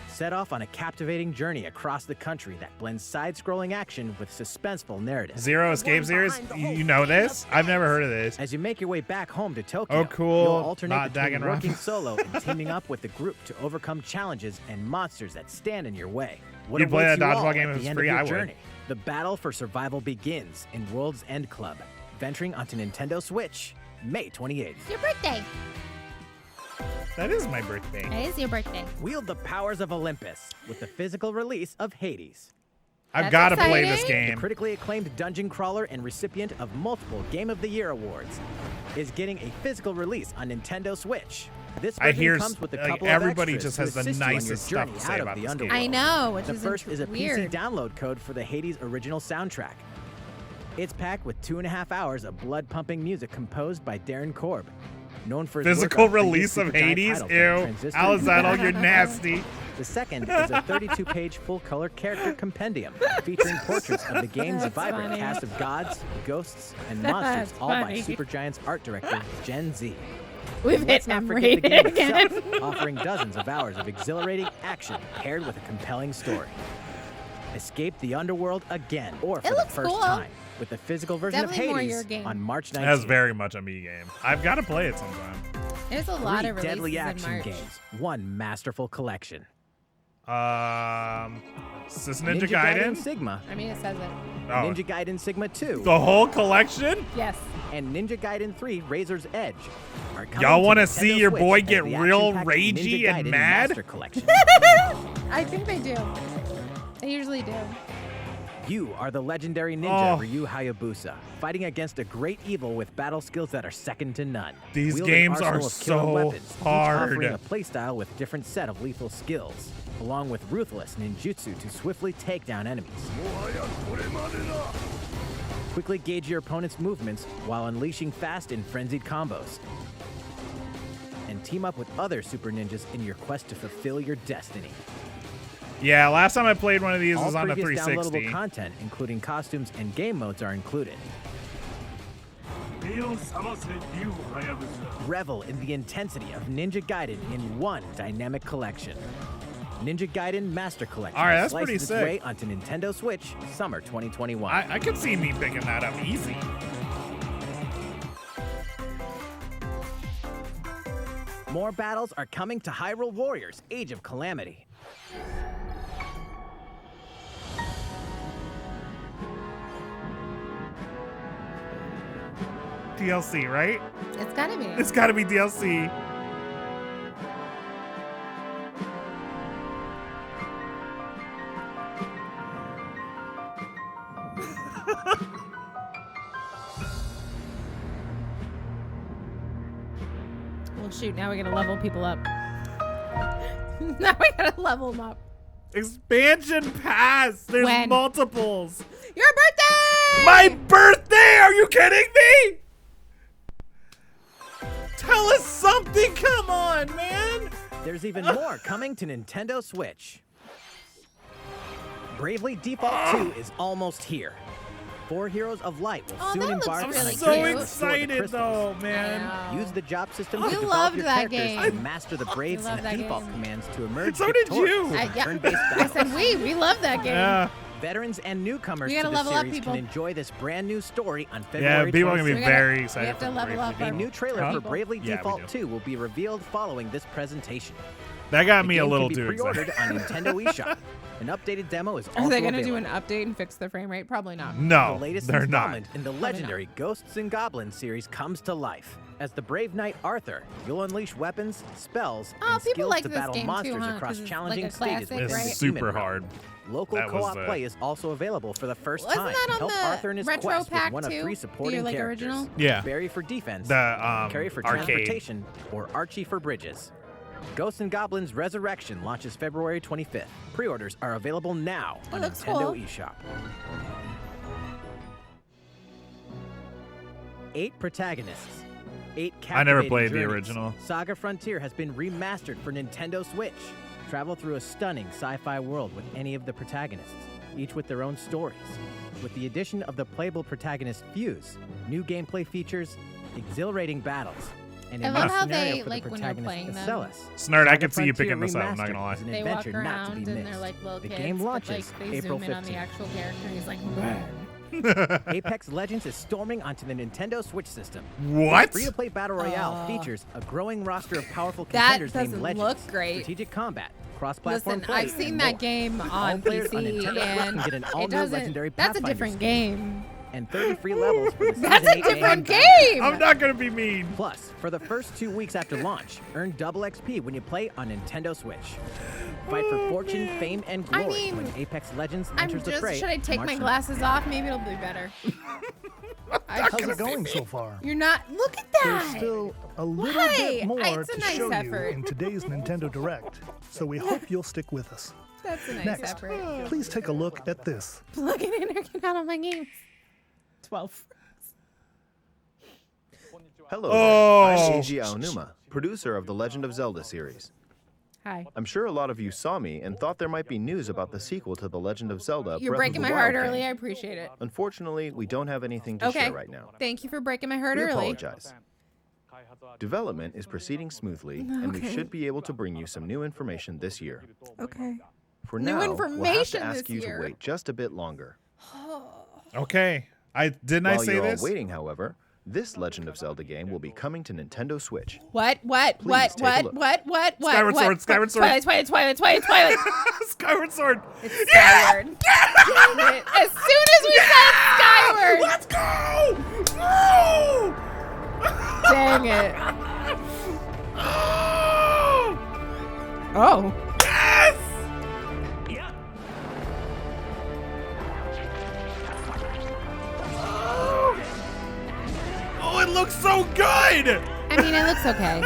[SPEAKER 7] Set off on a captivating journey across the country that blends side-scrolling action with suspenseful narrative.
[SPEAKER 1] Zero Escape series? You know this? I've never heard of this.
[SPEAKER 7] As you make your way back home to Tokyo,
[SPEAKER 1] Oh, cool.
[SPEAKER 7] you'll alternate
[SPEAKER 1] Not
[SPEAKER 7] between
[SPEAKER 1] Danganronpa.
[SPEAKER 7] working solo and teaming up with the group to overcome challenges and monsters that stand in your way. What
[SPEAKER 1] You'd play
[SPEAKER 7] awaits
[SPEAKER 1] that
[SPEAKER 7] you all
[SPEAKER 1] dodgeball game
[SPEAKER 7] at
[SPEAKER 1] if it
[SPEAKER 7] the
[SPEAKER 1] was
[SPEAKER 7] end
[SPEAKER 1] free,
[SPEAKER 7] of your
[SPEAKER 1] I would.
[SPEAKER 7] journey? The battle for survival begins in World's End Club, venturing onto Nintendo Switch, May 28th.
[SPEAKER 3] Your birthday.
[SPEAKER 1] That is my birthday.
[SPEAKER 3] It is your birthday.
[SPEAKER 7] Wield the powers of Olympus with the physical release of Hades.
[SPEAKER 1] I've got to play this
[SPEAKER 7] The
[SPEAKER 1] game.
[SPEAKER 7] critically acclaimed dungeon crawler and recipient of multiple Game of the Year awards is getting a physical release on Nintendo Switch. This
[SPEAKER 1] I
[SPEAKER 7] version
[SPEAKER 1] hear
[SPEAKER 7] comes with a
[SPEAKER 1] like,
[SPEAKER 7] couple
[SPEAKER 1] everybody
[SPEAKER 7] of extras
[SPEAKER 1] just has
[SPEAKER 7] to
[SPEAKER 1] the
[SPEAKER 7] assist you on your
[SPEAKER 1] nicest stuff
[SPEAKER 7] journey
[SPEAKER 1] to say
[SPEAKER 7] out of
[SPEAKER 1] about
[SPEAKER 7] the
[SPEAKER 1] this game.
[SPEAKER 7] underworld.
[SPEAKER 3] I know, which
[SPEAKER 7] The
[SPEAKER 3] is
[SPEAKER 7] first is a
[SPEAKER 3] weird.
[SPEAKER 7] PC download code for the Hades original soundtrack. It's packed with 2.5 hours of blood-pumping music composed by Darren Korb, known for his
[SPEAKER 1] Physical
[SPEAKER 7] work on previous
[SPEAKER 1] release of
[SPEAKER 7] Supergiant
[SPEAKER 1] Hades?
[SPEAKER 7] titles like
[SPEAKER 1] Ew.
[SPEAKER 7] Transistor
[SPEAKER 1] Alizado,
[SPEAKER 7] and
[SPEAKER 1] you're nasty.
[SPEAKER 7] The second is a 32-page full-color character compendium featuring portraits of the game's
[SPEAKER 3] That's
[SPEAKER 7] vibrant
[SPEAKER 3] funny.
[SPEAKER 7] cast of gods, ghosts, and
[SPEAKER 3] That's
[SPEAKER 7] monsters, all by
[SPEAKER 3] funny.
[SPEAKER 7] Supergiant's art director, Gen Z.
[SPEAKER 3] We've
[SPEAKER 7] And let's
[SPEAKER 3] hit
[SPEAKER 7] not
[SPEAKER 3] M
[SPEAKER 7] forget the game
[SPEAKER 3] rating
[SPEAKER 7] itself,
[SPEAKER 3] again.
[SPEAKER 7] offering dozens of hours of exhilarating action paired with a compelling story. Escape the underworld again, or for
[SPEAKER 3] It
[SPEAKER 7] the
[SPEAKER 3] looks
[SPEAKER 7] first
[SPEAKER 3] cool.
[SPEAKER 7] time, with the physical version
[SPEAKER 3] Definitely
[SPEAKER 7] of
[SPEAKER 3] more
[SPEAKER 7] Hades
[SPEAKER 3] your game.
[SPEAKER 7] on March 19th.
[SPEAKER 1] That's very much a me game. I've got to play it sometime.
[SPEAKER 3] There's a lot
[SPEAKER 7] Three
[SPEAKER 3] of releases
[SPEAKER 7] deadly
[SPEAKER 3] in
[SPEAKER 7] action
[SPEAKER 3] March.
[SPEAKER 7] games, one masterful collection.
[SPEAKER 1] Is this Ninja Gaiden?
[SPEAKER 7] Sigma.
[SPEAKER 3] I mean, it says it.
[SPEAKER 1] Oh.
[SPEAKER 7] Ninja Gaiden Sigma 2.
[SPEAKER 1] The whole collection?
[SPEAKER 3] Yes.
[SPEAKER 7] And Ninja Gaiden 3 Razor's Edge. are coming
[SPEAKER 1] Y'all
[SPEAKER 7] want to
[SPEAKER 1] Nintendo see your
[SPEAKER 7] Switch
[SPEAKER 1] boy
[SPEAKER 7] as
[SPEAKER 1] get
[SPEAKER 7] the
[SPEAKER 1] real
[SPEAKER 7] action-packed
[SPEAKER 1] ragey
[SPEAKER 7] Ninja
[SPEAKER 1] and
[SPEAKER 7] Gaiden
[SPEAKER 1] mad?
[SPEAKER 7] Master Collection.
[SPEAKER 3] I think they do. They usually do.
[SPEAKER 7] You are the legendary ninja
[SPEAKER 1] Oh.
[SPEAKER 7] Ryu Hayabusa, fighting against a great evil with battle skills that are second to none.
[SPEAKER 1] These
[SPEAKER 7] Wield an
[SPEAKER 1] games are
[SPEAKER 7] arsenal of killer
[SPEAKER 1] so
[SPEAKER 7] weapons, each
[SPEAKER 1] hard.
[SPEAKER 7] offering a playstyle with different set of lethal skills, along with ruthless ninjutsu to swiftly take down enemies. Quickly gauge your opponent's movements while unleashing fast and frenzied combos. And team up with other super ninjas in your quest to fulfill your destiny.
[SPEAKER 1] Yeah, last time I played one of these
[SPEAKER 7] All
[SPEAKER 1] was on the
[SPEAKER 7] previous
[SPEAKER 1] 360.
[SPEAKER 7] downloadable content, including costumes and game modes, are included. Revel in the intensity of Ninja Gaiden in one dynamic collection. Ninja Gaiden Master Collection.
[SPEAKER 1] All right, that's
[SPEAKER 7] slices
[SPEAKER 1] pretty
[SPEAKER 7] its
[SPEAKER 1] sick.
[SPEAKER 7] way onto Nintendo Switch, summer 2021.
[SPEAKER 1] I could see me picking that up easy.
[SPEAKER 7] More battles are coming to Hyrule Warriors: Age of Calamity.
[SPEAKER 1] DLC, right?
[SPEAKER 3] It's gotta be.
[SPEAKER 1] It's gotta be DLC.
[SPEAKER 3] Well, shoot, now we gotta level people up. Now we gotta level them up.
[SPEAKER 1] Expansion pass. There's
[SPEAKER 3] When?
[SPEAKER 1] multiples.
[SPEAKER 3] Your birthday!
[SPEAKER 1] My birthday? Are you kidding me? Tell us something. Come on, man.
[SPEAKER 7] There's even more coming to Nintendo Switch. Bravely Default 2 is almost here. 4 Heroes of Light will soon embark on a
[SPEAKER 1] I'm
[SPEAKER 7] journey
[SPEAKER 1] so
[SPEAKER 7] to restore the
[SPEAKER 1] excited
[SPEAKER 7] crystals.
[SPEAKER 1] though, man.
[SPEAKER 7] Use the job system
[SPEAKER 3] We
[SPEAKER 7] to develop
[SPEAKER 3] loved
[SPEAKER 7] your
[SPEAKER 3] that
[SPEAKER 7] characters
[SPEAKER 3] game.
[SPEAKER 7] and master the Braves
[SPEAKER 3] loved
[SPEAKER 7] and
[SPEAKER 3] that
[SPEAKER 7] default
[SPEAKER 3] game.
[SPEAKER 7] commands to emerge
[SPEAKER 1] So did
[SPEAKER 7] victorious
[SPEAKER 1] you.
[SPEAKER 7] in
[SPEAKER 3] Yeah.
[SPEAKER 7] turn-based
[SPEAKER 3] I
[SPEAKER 7] battles.
[SPEAKER 3] said we love that game.
[SPEAKER 1] Yeah.
[SPEAKER 7] Veterans and newcomers
[SPEAKER 3] We
[SPEAKER 7] to
[SPEAKER 3] gotta
[SPEAKER 7] the
[SPEAKER 3] level up,
[SPEAKER 7] series
[SPEAKER 3] people.
[SPEAKER 7] can enjoy this brand new story on
[SPEAKER 1] Yeah,
[SPEAKER 7] February
[SPEAKER 1] people are gonna be
[SPEAKER 7] 26th.
[SPEAKER 1] very excited.
[SPEAKER 3] We have to
[SPEAKER 1] for
[SPEAKER 3] level up
[SPEAKER 1] Bravely
[SPEAKER 7] A
[SPEAKER 3] our
[SPEAKER 7] new trailer
[SPEAKER 1] Huh?
[SPEAKER 7] for Bravely
[SPEAKER 1] Yeah, we
[SPEAKER 7] Default
[SPEAKER 1] do.
[SPEAKER 7] 2 will be revealed following this presentation.
[SPEAKER 1] That got
[SPEAKER 7] The
[SPEAKER 1] me a
[SPEAKER 7] game
[SPEAKER 1] little
[SPEAKER 7] can be
[SPEAKER 1] too
[SPEAKER 7] pre-ordered
[SPEAKER 1] excited.
[SPEAKER 7] on Nintendo eShop. An updated demo is also
[SPEAKER 3] Are they gonna
[SPEAKER 7] available.
[SPEAKER 3] do an update and fix the frame rate? Probably not.
[SPEAKER 1] No,
[SPEAKER 7] The latest
[SPEAKER 1] they're not.
[SPEAKER 7] installment in the legendary Ghosts and Goblins series comes to life. As the brave knight Arthur, you'll unleash weapons, spells,
[SPEAKER 3] Oh,
[SPEAKER 7] and
[SPEAKER 3] people
[SPEAKER 7] skills
[SPEAKER 3] like
[SPEAKER 7] to
[SPEAKER 3] this
[SPEAKER 7] battle
[SPEAKER 3] game too,
[SPEAKER 7] monsters
[SPEAKER 3] huh?
[SPEAKER 7] across
[SPEAKER 3] 'Cause it's
[SPEAKER 7] challenging
[SPEAKER 3] like a
[SPEAKER 7] stages
[SPEAKER 3] classic,
[SPEAKER 1] It's
[SPEAKER 7] within
[SPEAKER 3] right?
[SPEAKER 7] the
[SPEAKER 1] super
[SPEAKER 7] human realm.
[SPEAKER 1] hard.
[SPEAKER 7] Local
[SPEAKER 1] That was,
[SPEAKER 7] co-op play is also available for the first
[SPEAKER 3] Wasn't
[SPEAKER 7] time.
[SPEAKER 3] that on
[SPEAKER 7] Help
[SPEAKER 3] the
[SPEAKER 7] Arthur in his
[SPEAKER 3] retro
[SPEAKER 7] quest
[SPEAKER 3] pack
[SPEAKER 7] with one of
[SPEAKER 3] too?
[SPEAKER 7] 3
[SPEAKER 3] The,
[SPEAKER 7] supporting
[SPEAKER 3] like,
[SPEAKER 7] characters.
[SPEAKER 3] original?
[SPEAKER 1] Yeah.
[SPEAKER 7] Barry for defense,
[SPEAKER 1] The
[SPEAKER 7] Carrie for
[SPEAKER 1] arcade.
[SPEAKER 7] transportation, or Archie for bridges. Ghosts and Goblins Resurrection launches February 25th. Pre-orders are available now on
[SPEAKER 3] looks
[SPEAKER 7] Nintendo
[SPEAKER 3] cool.
[SPEAKER 7] eShop. 8 protagonists. 8
[SPEAKER 1] I never
[SPEAKER 7] captivating
[SPEAKER 1] played the
[SPEAKER 7] journeys.
[SPEAKER 1] original.
[SPEAKER 7] Saga Frontier has been remastered for Nintendo Switch. Travel through a stunning sci-fi world with any of the protagonists, each with their own stories. With the addition of the playable protagonist Fuse, new gameplay features, exhilarating battles, and
[SPEAKER 3] I
[SPEAKER 7] a
[SPEAKER 3] love
[SPEAKER 7] new
[SPEAKER 3] how
[SPEAKER 7] scenario
[SPEAKER 3] they,
[SPEAKER 7] for
[SPEAKER 3] like,
[SPEAKER 7] the
[SPEAKER 3] when you're
[SPEAKER 7] protagonist
[SPEAKER 3] playing them,
[SPEAKER 7] Solace.
[SPEAKER 1] Snart, I
[SPEAKER 7] Saga
[SPEAKER 1] could see you
[SPEAKER 7] Frontier
[SPEAKER 1] picking this up, I'm not
[SPEAKER 7] Remastered
[SPEAKER 1] gonna lie.
[SPEAKER 7] is an
[SPEAKER 3] They walk
[SPEAKER 7] adventure not to
[SPEAKER 3] around
[SPEAKER 7] be
[SPEAKER 3] and they're
[SPEAKER 7] missed.
[SPEAKER 3] like little
[SPEAKER 7] The
[SPEAKER 3] kids,
[SPEAKER 7] game
[SPEAKER 3] but,
[SPEAKER 7] launches
[SPEAKER 3] like, they
[SPEAKER 7] April
[SPEAKER 3] zoom in on the
[SPEAKER 7] 15th.
[SPEAKER 3] actual character and he's like,
[SPEAKER 7] Apex Legends is storming onto the Nintendo Switch system.
[SPEAKER 1] What?
[SPEAKER 7] The free-to-play battle royale features a growing roster of powerful
[SPEAKER 3] That
[SPEAKER 7] contenders named
[SPEAKER 3] doesn't
[SPEAKER 7] Legends.
[SPEAKER 3] look great.
[SPEAKER 7] Strategic combat, cross-platform
[SPEAKER 3] Listen,
[SPEAKER 7] play,
[SPEAKER 3] I've seen
[SPEAKER 7] and
[SPEAKER 3] that
[SPEAKER 7] more.
[SPEAKER 3] game
[SPEAKER 7] All
[SPEAKER 3] on
[SPEAKER 7] players on
[SPEAKER 3] PC,
[SPEAKER 7] Nintendo Switch can
[SPEAKER 3] and
[SPEAKER 7] get an
[SPEAKER 3] it
[SPEAKER 7] all-new
[SPEAKER 3] doesn't.
[SPEAKER 7] legendary
[SPEAKER 3] That's a
[SPEAKER 7] Pathfinder
[SPEAKER 3] different
[SPEAKER 7] skin
[SPEAKER 3] game.
[SPEAKER 7] and 30 free levels for the
[SPEAKER 3] That's
[SPEAKER 7] Season
[SPEAKER 3] a
[SPEAKER 7] 8
[SPEAKER 3] different
[SPEAKER 7] main
[SPEAKER 3] game.
[SPEAKER 1] I'm not gonna be mean.
[SPEAKER 7] Plus, for the first 2 weeks after launch, earn double XP when you play on Nintendo Switch. Fight for fortune, fame, and glory
[SPEAKER 3] I mean,
[SPEAKER 7] when Apex Legends
[SPEAKER 3] I'm
[SPEAKER 7] enters the
[SPEAKER 3] just.
[SPEAKER 7] fray.
[SPEAKER 3] Should I take
[SPEAKER 7] March
[SPEAKER 3] my
[SPEAKER 7] 9th.
[SPEAKER 3] glasses off? Maybe it'll be better.
[SPEAKER 6] How's it going so far?
[SPEAKER 3] You're not. Look at
[SPEAKER 6] There's
[SPEAKER 3] that.
[SPEAKER 6] still a little
[SPEAKER 3] Why?
[SPEAKER 6] bit more
[SPEAKER 3] It's a
[SPEAKER 6] to
[SPEAKER 3] nice
[SPEAKER 6] show
[SPEAKER 3] effort.
[SPEAKER 6] you in today's Nintendo Direct, so we hope you'll stick with us.
[SPEAKER 3] That's a nice
[SPEAKER 6] Next,
[SPEAKER 3] effort.
[SPEAKER 6] please take a look at this.
[SPEAKER 3] Plugging in or get out of my games. 12.
[SPEAKER 17] Hello
[SPEAKER 1] Oh.
[SPEAKER 17] there. I'm Eiji Aonuma, producer of the Legend of Zelda series.
[SPEAKER 3] Hi.
[SPEAKER 17] I'm sure a lot of you saw me and thought there might be news about the sequel to The Legend of Zelda
[SPEAKER 3] You're
[SPEAKER 17] Breath
[SPEAKER 3] breaking
[SPEAKER 17] of
[SPEAKER 3] my
[SPEAKER 17] the
[SPEAKER 3] heart
[SPEAKER 17] Wild
[SPEAKER 3] early. I
[SPEAKER 17] game.
[SPEAKER 3] appreciate it.
[SPEAKER 17] Unfortunately, we don't have anything to
[SPEAKER 3] Okay.
[SPEAKER 17] share right now.
[SPEAKER 3] Thank you for breaking my heart
[SPEAKER 17] We
[SPEAKER 3] early.
[SPEAKER 17] apologize. Development is proceeding smoothly, and we
[SPEAKER 3] Okay.
[SPEAKER 17] should be able to bring you some new information this year.
[SPEAKER 3] Okay.
[SPEAKER 17] For
[SPEAKER 3] New
[SPEAKER 17] now, we'll have
[SPEAKER 3] information
[SPEAKER 17] to ask
[SPEAKER 3] this
[SPEAKER 17] you
[SPEAKER 3] year.
[SPEAKER 17] to wait just a bit longer.
[SPEAKER 1] Okay. Didn't I
[SPEAKER 17] While
[SPEAKER 1] say
[SPEAKER 17] you're
[SPEAKER 1] this?
[SPEAKER 17] all waiting, however, this Legend of Zelda game will be coming to Nintendo Switch.
[SPEAKER 3] What? What?
[SPEAKER 17] Please
[SPEAKER 3] What?
[SPEAKER 17] take a
[SPEAKER 3] What?
[SPEAKER 17] look.
[SPEAKER 3] What? What? What?
[SPEAKER 1] Skyward
[SPEAKER 3] what?
[SPEAKER 1] Sword, Skyward Sword.
[SPEAKER 3] Twilight.
[SPEAKER 1] Skyward Sword.
[SPEAKER 3] It's Skyward. Dang it. As soon as we said Skyward.
[SPEAKER 1] Let's go! Woo!
[SPEAKER 3] Dang it. Oh.
[SPEAKER 1] Yes! Oh, it looks so good!
[SPEAKER 3] I mean, it looks okay.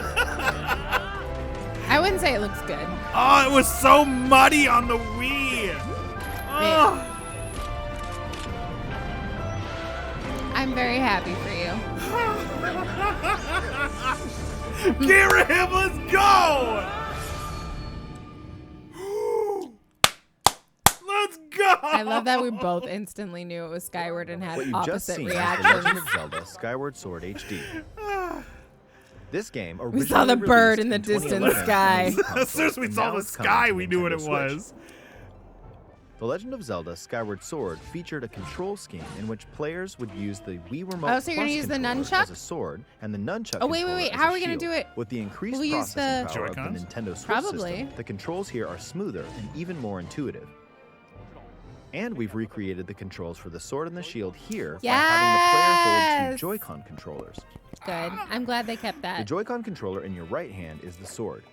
[SPEAKER 3] I wouldn't say it looks good.
[SPEAKER 1] Oh, it was so muddy on the Wii. Oh.
[SPEAKER 3] I'm very happy for you.
[SPEAKER 1] Get him, let's go! Let's go!
[SPEAKER 3] I love that we both instantly knew it was Skyward and had
[SPEAKER 17] What you've just
[SPEAKER 3] opposite
[SPEAKER 17] seen is The Legend
[SPEAKER 3] reactions.
[SPEAKER 17] of Zelda Skyward Sword HD. This game
[SPEAKER 3] We saw the
[SPEAKER 17] originally
[SPEAKER 3] bird
[SPEAKER 17] released
[SPEAKER 3] in the
[SPEAKER 17] in
[SPEAKER 3] distant
[SPEAKER 17] 2011
[SPEAKER 3] sky.
[SPEAKER 17] on Wii
[SPEAKER 1] As soon as we
[SPEAKER 17] and
[SPEAKER 1] saw
[SPEAKER 17] now
[SPEAKER 1] the
[SPEAKER 17] it's coming
[SPEAKER 1] sky,
[SPEAKER 17] to
[SPEAKER 1] we knew what it
[SPEAKER 17] Nintendo Switch.
[SPEAKER 1] was.
[SPEAKER 17] The Legend of Zelda Skyward Sword featured a control scheme in which players would use the Wii Remote
[SPEAKER 3] Oh, so you're gonna
[SPEAKER 17] Plus
[SPEAKER 3] use the
[SPEAKER 17] controller
[SPEAKER 3] nunchuck?
[SPEAKER 17] as a sword and the nunchuck
[SPEAKER 3] Oh, wait,
[SPEAKER 17] controller as
[SPEAKER 3] how
[SPEAKER 17] a
[SPEAKER 3] are we gonna
[SPEAKER 17] shield.
[SPEAKER 3] do it?
[SPEAKER 17] With the increased
[SPEAKER 3] Will we use
[SPEAKER 17] processing
[SPEAKER 3] the
[SPEAKER 17] power of
[SPEAKER 1] Joy-Cons?
[SPEAKER 17] the Nintendo Switch
[SPEAKER 3] Probably.
[SPEAKER 17] system, the controls here are smoother and even more intuitive. And we've recreated the controls for the sword and the shield here by having the player hold
[SPEAKER 3] Yes!
[SPEAKER 17] 2 Joy-Con controllers.
[SPEAKER 3] Good. I'm glad they kept
[SPEAKER 17] The
[SPEAKER 3] that.
[SPEAKER 17] Joy-Con controller in your right hand is the sword.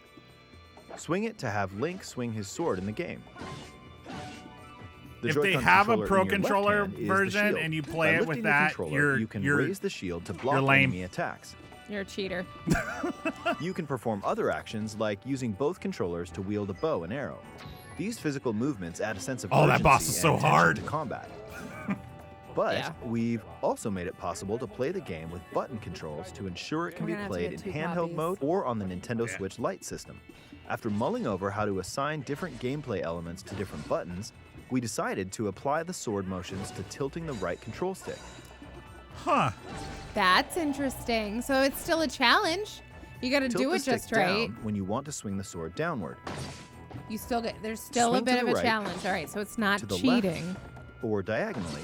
[SPEAKER 17] Swing it to have Link swing his sword in the game. The
[SPEAKER 1] If they
[SPEAKER 17] Joy-Con
[SPEAKER 1] have a
[SPEAKER 17] controller
[SPEAKER 1] Pro
[SPEAKER 17] in your left
[SPEAKER 1] Controller
[SPEAKER 17] hand is the
[SPEAKER 1] version
[SPEAKER 17] shield.
[SPEAKER 1] and you
[SPEAKER 17] By
[SPEAKER 1] play it
[SPEAKER 17] lifting
[SPEAKER 1] with
[SPEAKER 17] the
[SPEAKER 1] that,
[SPEAKER 17] controller, you can raise the shield to block
[SPEAKER 1] lame.
[SPEAKER 17] enemy attacks.
[SPEAKER 3] You're a cheater.
[SPEAKER 17] You can perform other actions like using both controllers to wield a bow and arrow. These physical movements add a sense of
[SPEAKER 1] Oh, that boss
[SPEAKER 17] urgency
[SPEAKER 1] is so
[SPEAKER 17] and tension
[SPEAKER 1] hard.
[SPEAKER 17] to combat. But
[SPEAKER 3] Yeah.
[SPEAKER 17] we've also made it possible to play the game with button controls to ensure it can
[SPEAKER 3] We're
[SPEAKER 17] be
[SPEAKER 3] gonna have to
[SPEAKER 17] played
[SPEAKER 3] get
[SPEAKER 17] in
[SPEAKER 3] 2
[SPEAKER 17] handheld
[SPEAKER 3] copies.
[SPEAKER 17] mode or on the Nintendo Switch Lite system. After mulling over how to assign different gameplay elements to different buttons, we decided to apply the sword motions to tilting the right control stick.
[SPEAKER 1] Huh.
[SPEAKER 3] That's interesting. So it's still a challenge. You got to
[SPEAKER 17] Tilt
[SPEAKER 3] do
[SPEAKER 17] the
[SPEAKER 3] it just
[SPEAKER 17] stick
[SPEAKER 3] right.
[SPEAKER 17] down when you want to swing the sword downward.
[SPEAKER 3] You still get, there's still
[SPEAKER 17] Swing
[SPEAKER 3] a bit
[SPEAKER 17] to
[SPEAKER 3] of
[SPEAKER 17] the
[SPEAKER 3] a
[SPEAKER 17] right,
[SPEAKER 3] challenge. All right, so it's not
[SPEAKER 17] to the
[SPEAKER 3] cheating.
[SPEAKER 17] left, or diagonally.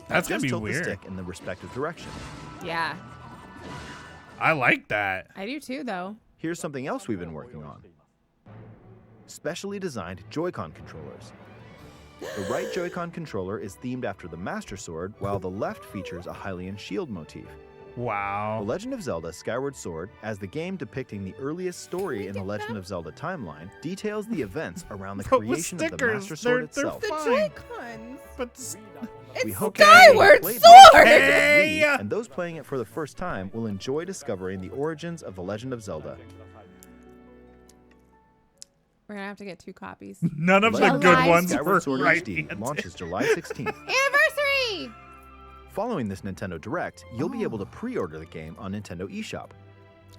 [SPEAKER 1] That's gonna
[SPEAKER 17] Just
[SPEAKER 1] be
[SPEAKER 17] tilt
[SPEAKER 1] weird.
[SPEAKER 17] the stick in the respective direction.
[SPEAKER 3] Yeah.
[SPEAKER 1] I like that.
[SPEAKER 3] I do too, though.
[SPEAKER 17] Here's something else we've been working on. Specially designed Joy-Con controllers. The right Joy-Con controller is themed after the Master Sword, while the left features a Hylian shield motif.
[SPEAKER 1] Wow.
[SPEAKER 17] The Legend of Zelda Skyward Sword, as the game depicting the earliest story in the Legend of Zelda timeline, details the events around the
[SPEAKER 1] But with
[SPEAKER 17] creation of the
[SPEAKER 1] stickers,
[SPEAKER 17] Master Sword
[SPEAKER 1] they're
[SPEAKER 17] itself.
[SPEAKER 3] The
[SPEAKER 1] fine.
[SPEAKER 3] Joy-Cons.
[SPEAKER 1] But
[SPEAKER 17] We
[SPEAKER 3] It's
[SPEAKER 17] hope
[SPEAKER 3] Skyward
[SPEAKER 17] that
[SPEAKER 3] Sword!
[SPEAKER 1] Hey!
[SPEAKER 17] and those playing it for the first time will enjoy discovering the origins of the Legend of Zelda.
[SPEAKER 3] We're going to have to get 2 copies.
[SPEAKER 1] None of the
[SPEAKER 17] Legend
[SPEAKER 1] good
[SPEAKER 17] of
[SPEAKER 1] ones
[SPEAKER 17] Skyward
[SPEAKER 1] were
[SPEAKER 17] Sword
[SPEAKER 1] right.
[SPEAKER 17] HD launches July 16th.
[SPEAKER 3] Anniversary!
[SPEAKER 17] Following this Nintendo Direct, you'll be able to pre-order the game on Nintendo eShop.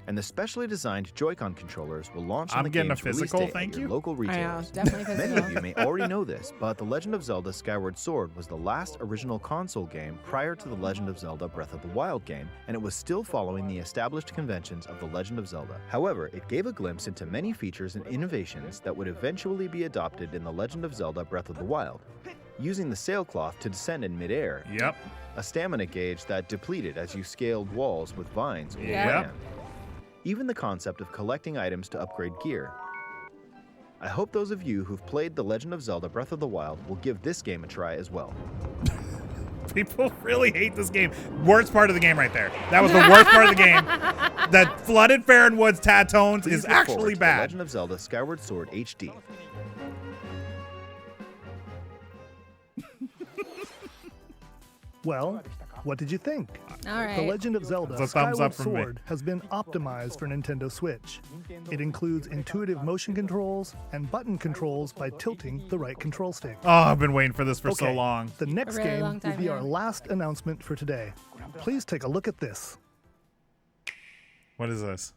[SPEAKER 17] And the specially designed Joy-Con controllers will launch on
[SPEAKER 1] I'm
[SPEAKER 17] the
[SPEAKER 1] getting a
[SPEAKER 17] game's release
[SPEAKER 1] physical,
[SPEAKER 17] date
[SPEAKER 1] thank
[SPEAKER 17] at your
[SPEAKER 1] you.
[SPEAKER 17] local retailers.
[SPEAKER 3] definitely
[SPEAKER 17] Many
[SPEAKER 3] physical.
[SPEAKER 17] of you may already know this, but The Legend of Zelda Skyward Sword was the last original console game prior to The Legend of Zelda Breath of the Wild game, and it was still following the established conventions of The Legend of Zelda. However, it gave a glimpse into many features and innovations that would eventually be adopted in The Legend of Zelda Breath of the Wild. Using the sailcloth to descend in midair,
[SPEAKER 1] Yep.
[SPEAKER 17] a stamina gauge that depleted as you scaled walls with vines or
[SPEAKER 1] Yep.
[SPEAKER 17] land. Even the concept of collecting items to upgrade gear. I hope those of you who've played The Legend of Zelda Breath of the Wild will give this game a try as well.
[SPEAKER 1] People really hate this game. Worst part of the game right there. That was the worst part of the game. That flooded Farron Woods Tatones
[SPEAKER 17] Please
[SPEAKER 1] is
[SPEAKER 17] look forward
[SPEAKER 1] actually
[SPEAKER 17] to
[SPEAKER 1] bad.
[SPEAKER 17] The Legend of Zelda Skyward Sword HD.
[SPEAKER 6] Well, what did you think?
[SPEAKER 3] All right.
[SPEAKER 6] The Legend of Zelda
[SPEAKER 1] It's a thumbs up
[SPEAKER 6] Skyward
[SPEAKER 1] from me.
[SPEAKER 6] Sword has been optimized for Nintendo Switch. It includes intuitive motion controls and button controls by tilting the right control stick.
[SPEAKER 1] Oh, I've been waiting for this for so
[SPEAKER 6] Okay,
[SPEAKER 1] long.
[SPEAKER 6] The next
[SPEAKER 3] really
[SPEAKER 6] game
[SPEAKER 3] long
[SPEAKER 6] will
[SPEAKER 3] time,
[SPEAKER 6] be
[SPEAKER 3] yeah.
[SPEAKER 6] our last announcement for today. Please take a look at this.
[SPEAKER 1] What is this?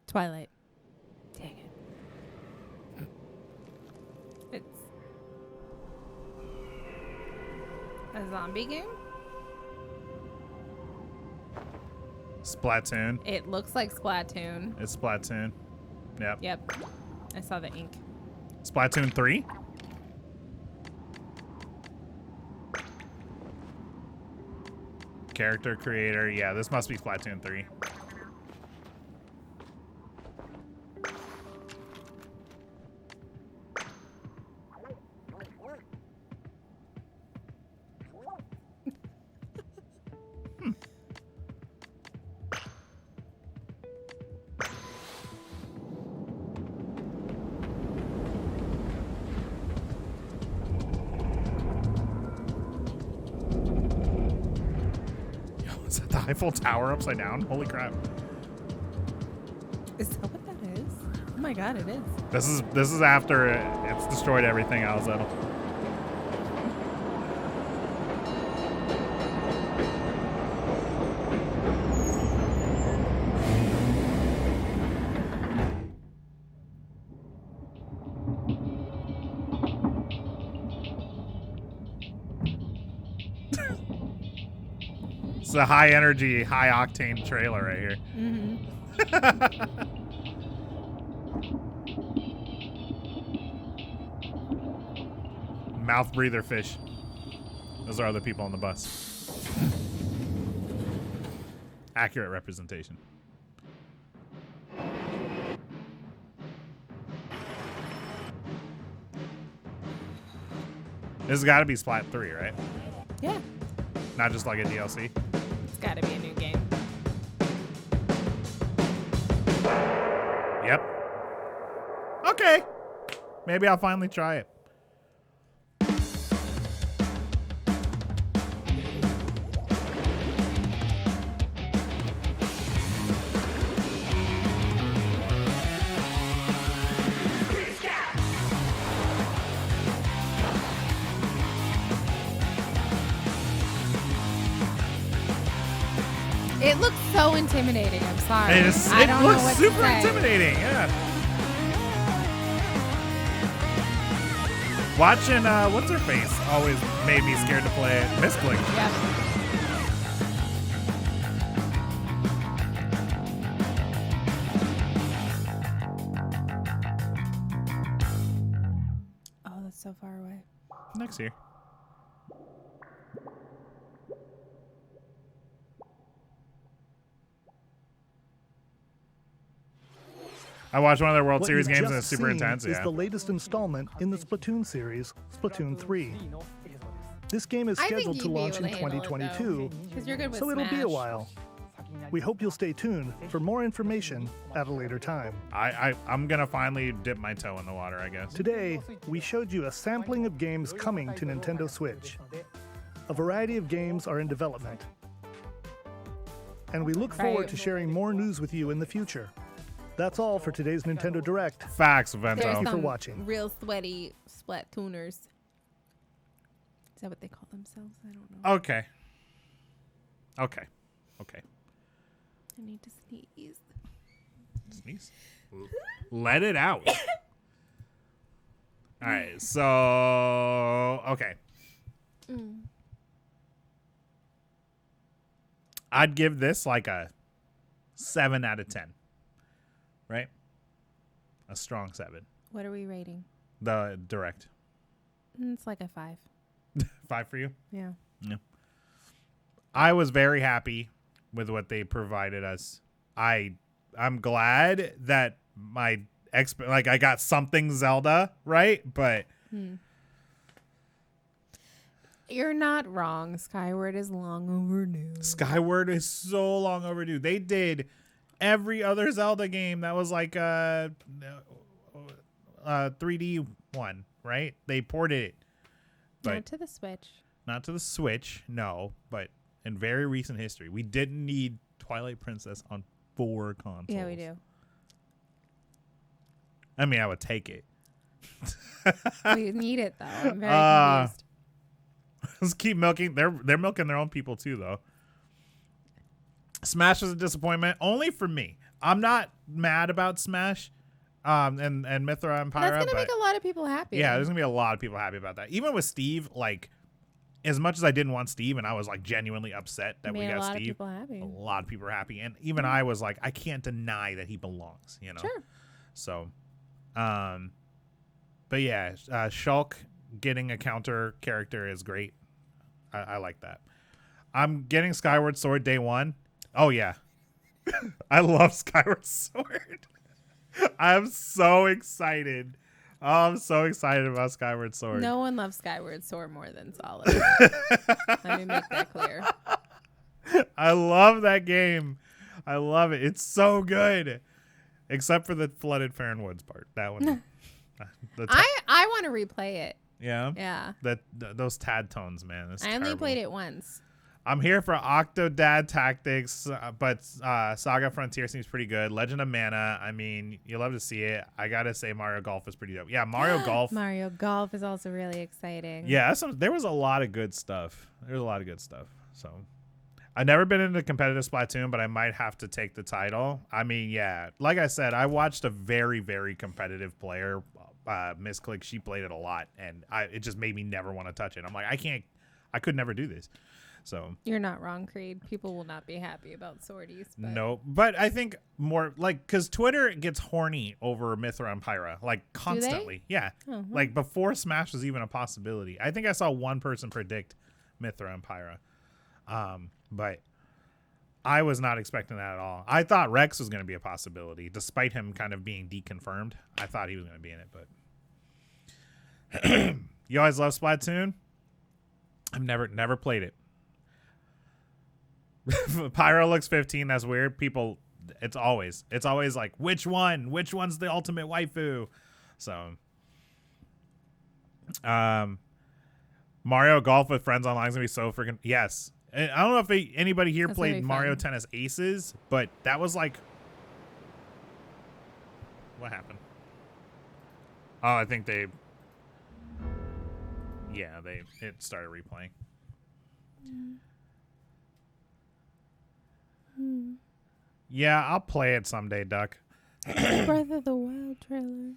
[SPEAKER 3] Twilight. Dang it. It's a zombie game?
[SPEAKER 1] Splatoon.
[SPEAKER 3] It looks like Splatoon.
[SPEAKER 1] It's Splatoon. Yep.
[SPEAKER 3] Yep. I saw the ink.
[SPEAKER 1] Splatoon 3? Character creator. Yeah, this must be Splatoon 3. Is that the Eiffel Tower upside down? Holy crap.
[SPEAKER 3] Is that what that is? Oh my god, it is.
[SPEAKER 1] This is after it's destroyed everything else. That'll. It's a high energy, high octane trailer right here. Mouth breather fish. Those are other people on the bus. Accurate representation. This has got to be Splat 3, right?
[SPEAKER 3] Yeah.
[SPEAKER 1] Not just like a DLC.
[SPEAKER 3] It's gotta be a new game.
[SPEAKER 1] Yep. Okay. Maybe I'll finally try it.
[SPEAKER 3] It looks so intimidating. I'm sorry.
[SPEAKER 1] It
[SPEAKER 3] I don't know
[SPEAKER 1] looks
[SPEAKER 3] what to
[SPEAKER 1] super
[SPEAKER 3] say.
[SPEAKER 1] intimidating, yeah. Watching what's her face always made me scared to play it. Misclick.
[SPEAKER 3] Yeah. Oh, that's so far away.
[SPEAKER 1] Next year. I watched one of their World
[SPEAKER 6] What
[SPEAKER 1] Series
[SPEAKER 6] you've
[SPEAKER 1] games and
[SPEAKER 6] just
[SPEAKER 1] it's super
[SPEAKER 6] seen
[SPEAKER 1] intense.
[SPEAKER 6] is
[SPEAKER 1] Yeah.
[SPEAKER 6] the latest installment in the Splatoon series, Splatoon 3. This game is
[SPEAKER 3] I think
[SPEAKER 6] scheduled
[SPEAKER 3] you'd
[SPEAKER 6] to
[SPEAKER 3] be
[SPEAKER 6] launch in
[SPEAKER 3] able to handle it, though,
[SPEAKER 6] 2022,
[SPEAKER 3] 'cause you're good with
[SPEAKER 6] so it'll be a
[SPEAKER 3] Smash.
[SPEAKER 6] while. We hope you'll stay tuned for more information at a later time.
[SPEAKER 1] I'm gonna finally dip my toe in the water, I guess.
[SPEAKER 6] Today, we showed you a sampling of games coming to Nintendo Switch. A variety of games are in development. And we look forward to sharing more news with you in the future. That's all for today's Nintendo Direct.
[SPEAKER 1] Facts, Vento.
[SPEAKER 3] There's
[SPEAKER 6] Thank you for
[SPEAKER 3] some
[SPEAKER 6] watching.
[SPEAKER 3] real sweaty Splatooners. Is that what they call themselves? I don't know.
[SPEAKER 1] Okay. Okay. Okay.
[SPEAKER 3] I need to sneeze.
[SPEAKER 1] Sneeze. Let it out. All right. So, okay. I'd give this like a 7 out of 10. Right? A strong 7.
[SPEAKER 3] What are we rating?
[SPEAKER 1] The Direct.
[SPEAKER 3] It's like a 5.
[SPEAKER 1] 5 for you?
[SPEAKER 3] Yeah.
[SPEAKER 1] Yeah. I was very happy with what they provided us. I'm glad that my I got something Zelda, right? But
[SPEAKER 3] you're not wrong. Skyward is long overdue.
[SPEAKER 1] Skyward is so long overdue. They did every other Zelda game that was like a 3D one, right? They ported it. But
[SPEAKER 3] Not to the Switch.
[SPEAKER 1] Not to the Switch, no, but in very recent history, we didn't need Twilight Princess on 4 consoles.
[SPEAKER 3] Yeah, we do.
[SPEAKER 1] I mean, I would take it.
[SPEAKER 3] We need it though. I'm very confused.
[SPEAKER 1] Let's keep milking. They're milking their own people too, though. Smash was a disappointment, only for me. I'm not mad about Smash, and Mythra and Pyra.
[SPEAKER 3] That's gonna make a lot of people happy.
[SPEAKER 1] Yeah, there's gonna be a lot of people happy about that. Even with Steve, like, as much as I didn't want Steve, and I was like genuinely upset that we got
[SPEAKER 3] a lot
[SPEAKER 1] Steve.
[SPEAKER 3] of people happy.
[SPEAKER 1] A lot of people are happy, and even I was like, I can't deny that he belongs. You know.
[SPEAKER 3] Sure.
[SPEAKER 1] So, but yeah, Shulk getting a counter character is great. I like that. I'm getting Skyward Sword day 1. Oh yeah, I love Skyward Sword. I'm so excited. Oh, I'm so excited about Skyward Sword.
[SPEAKER 3] No one loves Skyward Sword more than Solace. Let me make that clear.
[SPEAKER 1] I love that game. I love it. It's so good. Except for the flooded Farron Woods part. That one.
[SPEAKER 3] I want to replay it.
[SPEAKER 1] Yeah?
[SPEAKER 3] Yeah.
[SPEAKER 1] Those tad tones, man. That's
[SPEAKER 3] I only
[SPEAKER 1] terrible.
[SPEAKER 3] played it once.
[SPEAKER 1] I'm here for Octodad Tactics, but Saga Frontier seems pretty good. Legend of Mana, I mean, you love to see it. I gotta say Mario Golf is pretty dope. Yeah, Mario Golf.
[SPEAKER 3] Mario Golf is also really exciting.
[SPEAKER 1] Yeah, there was a lot of good stuff. There's a lot of good stuff. So, I've never been into competitive Splatoon, but I might have to take the title. I mean, yeah, like I said, I watched a very, very competitive player, Miss Click. She played it a lot, and it just made me never want to touch it. I'm like, I could never do this. So
[SPEAKER 3] you're not wrong, Creed. People will not be happy about swordies. But
[SPEAKER 1] no, but I think more like because Twitter gets horny over Mythra and Pyra like constantly. Yeah, like before Smash was even a possibility. I think I saw one person predict Mythra and Pyra, but I was not expecting that at all. I thought Rex was going to be a possibility, despite him kind of being deconfirmed. I thought he was going to be in it, but you always love Splatoon. I've never played it. Pyra looks 15. That's weird. People, it's always like, which one's the ultimate waifu? So, Mario Golf with friends online is gonna be so freaking yes. And I don't know if anybody here played Mario Tennis Aces, but that was like, what happened? Oh, I think it started replaying. Yeah, I'll play it someday, Duck.
[SPEAKER 3] Breath of the Wild trailer.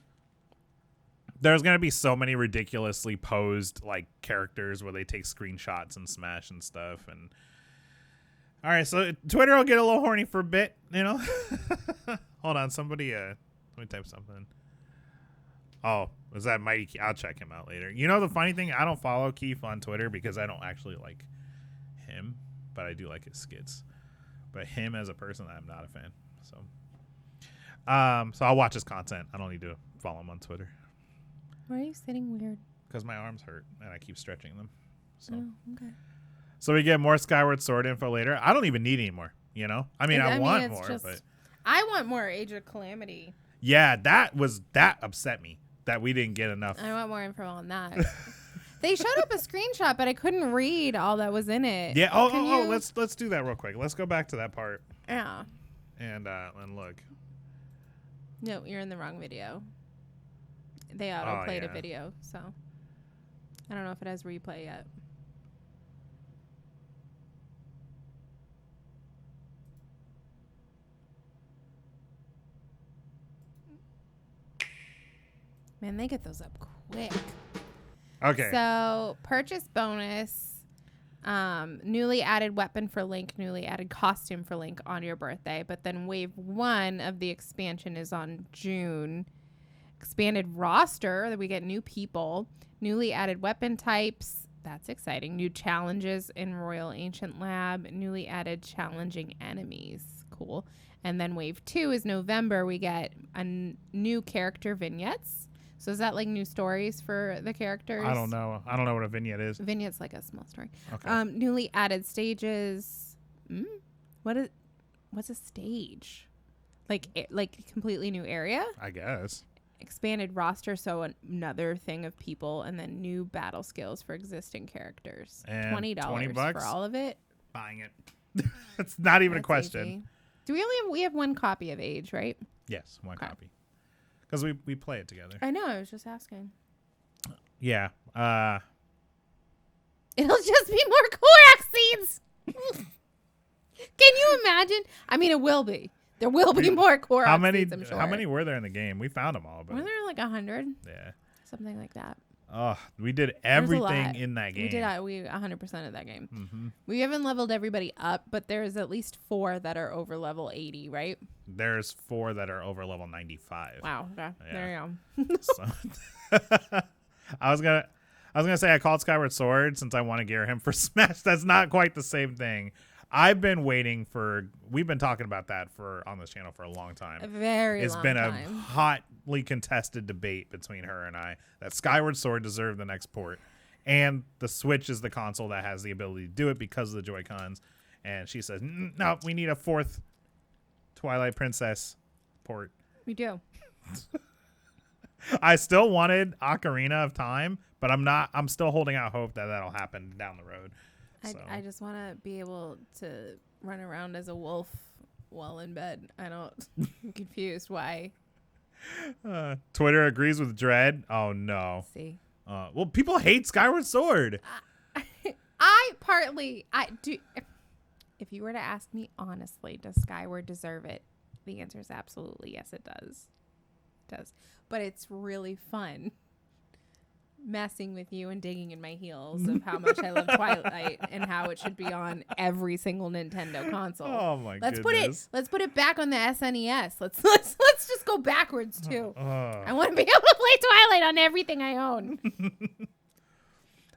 [SPEAKER 1] There's gonna be so many ridiculously posed like characters where they take screenshots and Smash and stuff. And all right, so Twitter will get a little horny for a bit, you know. Hold on, somebody. Let me type something. Oh, was that Mighty Keith? I'll check him out later. You know the funny thing, I don't follow Keith on Twitter because I don't actually like him, but I do like his skits. But him as a person, I'm not a fan. So I'll watch his content. I don't need to follow him on Twitter.
[SPEAKER 3] Why are you sitting weird?
[SPEAKER 1] Because my arms hurt and I keep stretching them. So.
[SPEAKER 3] Oh, okay.
[SPEAKER 1] So we get more Skyward Sword info later. I don't even need any more, you know? I mean, I want more, but...
[SPEAKER 3] I want more Age of Calamity.
[SPEAKER 1] Yeah, that upset me that we didn't get enough.
[SPEAKER 3] I want more info on that. They showed up a screenshot, but I couldn't read all that was in it.
[SPEAKER 1] Yeah. Let's do that real quick. Let's go back to that part.
[SPEAKER 3] Yeah.
[SPEAKER 1] And look.
[SPEAKER 3] No, you're in the wrong video. They auto-played a video, so I don't know if it has replay yet. Man, they get those up quick.
[SPEAKER 1] Okay.
[SPEAKER 3] So, purchase bonus, newly added weapon for Link, newly added costume for Link on your birthday. But then wave 1 of the expansion is on June. Expanded roster, that we get new people, newly added weapon types. That's exciting. New challenges in Royal Ancient Lab, newly added challenging enemies. Cool. And then wave 2 is November. We get new character vignettes. So is that like new stories for the characters?
[SPEAKER 1] I don't know. I don't know what a vignette is.
[SPEAKER 3] Vignette's like a small story.
[SPEAKER 1] Okay.
[SPEAKER 3] Newly added stages. What's a stage? Like completely new area?
[SPEAKER 1] I guess.
[SPEAKER 3] Expanded roster, so another thing of people, and then new battle skills for existing characters.
[SPEAKER 1] And
[SPEAKER 3] $20 for all of it.
[SPEAKER 1] Buying it. It's not even a question.
[SPEAKER 3] Easy. Do we have one copy of Age, right?
[SPEAKER 1] Yes, one copy. Because we play it together.
[SPEAKER 3] I know. I was just asking.
[SPEAKER 1] Yeah.
[SPEAKER 3] It'll just be more Korak seeds. Can you imagine? I mean, it will be. There will be more Korak seeds, I'm sure.
[SPEAKER 1] How many were there in the game? We found them all. But
[SPEAKER 3] were there like 100?
[SPEAKER 1] Yeah.
[SPEAKER 3] Something like that.
[SPEAKER 1] Oh, we did everything in that game.
[SPEAKER 3] We 100% of that game. Mm-hmm. We haven't leveled everybody up, but there's at least 4 that are over level 80, right?
[SPEAKER 1] There's 4 that are over level 95.
[SPEAKER 3] Wow. Okay. Yeah. There you
[SPEAKER 1] go. So, I was gonna say I called Skyward Sword since I want to gear him for Smash. That's not quite the same thing. We've been talking about that on this channel for a long time.
[SPEAKER 3] A very long time.
[SPEAKER 1] It's been a hotly contested debate between her and I that Skyward Sword deserved the next port. And the Switch is the console that has the ability to do it because of the Joy-Cons. And she says, no, we need a 4th Twilight Princess port.
[SPEAKER 3] We do.
[SPEAKER 1] I still wanted Ocarina of Time, but I'm still holding out hope that that'll happen down the road.
[SPEAKER 3] I just want to be able to run around as a wolf while in bed. I'm confused. Why?
[SPEAKER 1] Twitter agrees with Dread. Oh, no.
[SPEAKER 3] See.
[SPEAKER 1] Well, people hate Skyward Sword.
[SPEAKER 3] I do. If you were to ask me honestly, does Skyward deserve it? The answer is absolutely yes, it does. It does. But it's really fun messing with you and digging in my heels of how much I love Twilight and how it should be on every single Nintendo console.
[SPEAKER 1] Oh my
[SPEAKER 3] goodness. Let's put it back on the SNES. Let's just go backwards too. I want to be able to play Twilight on everything I own.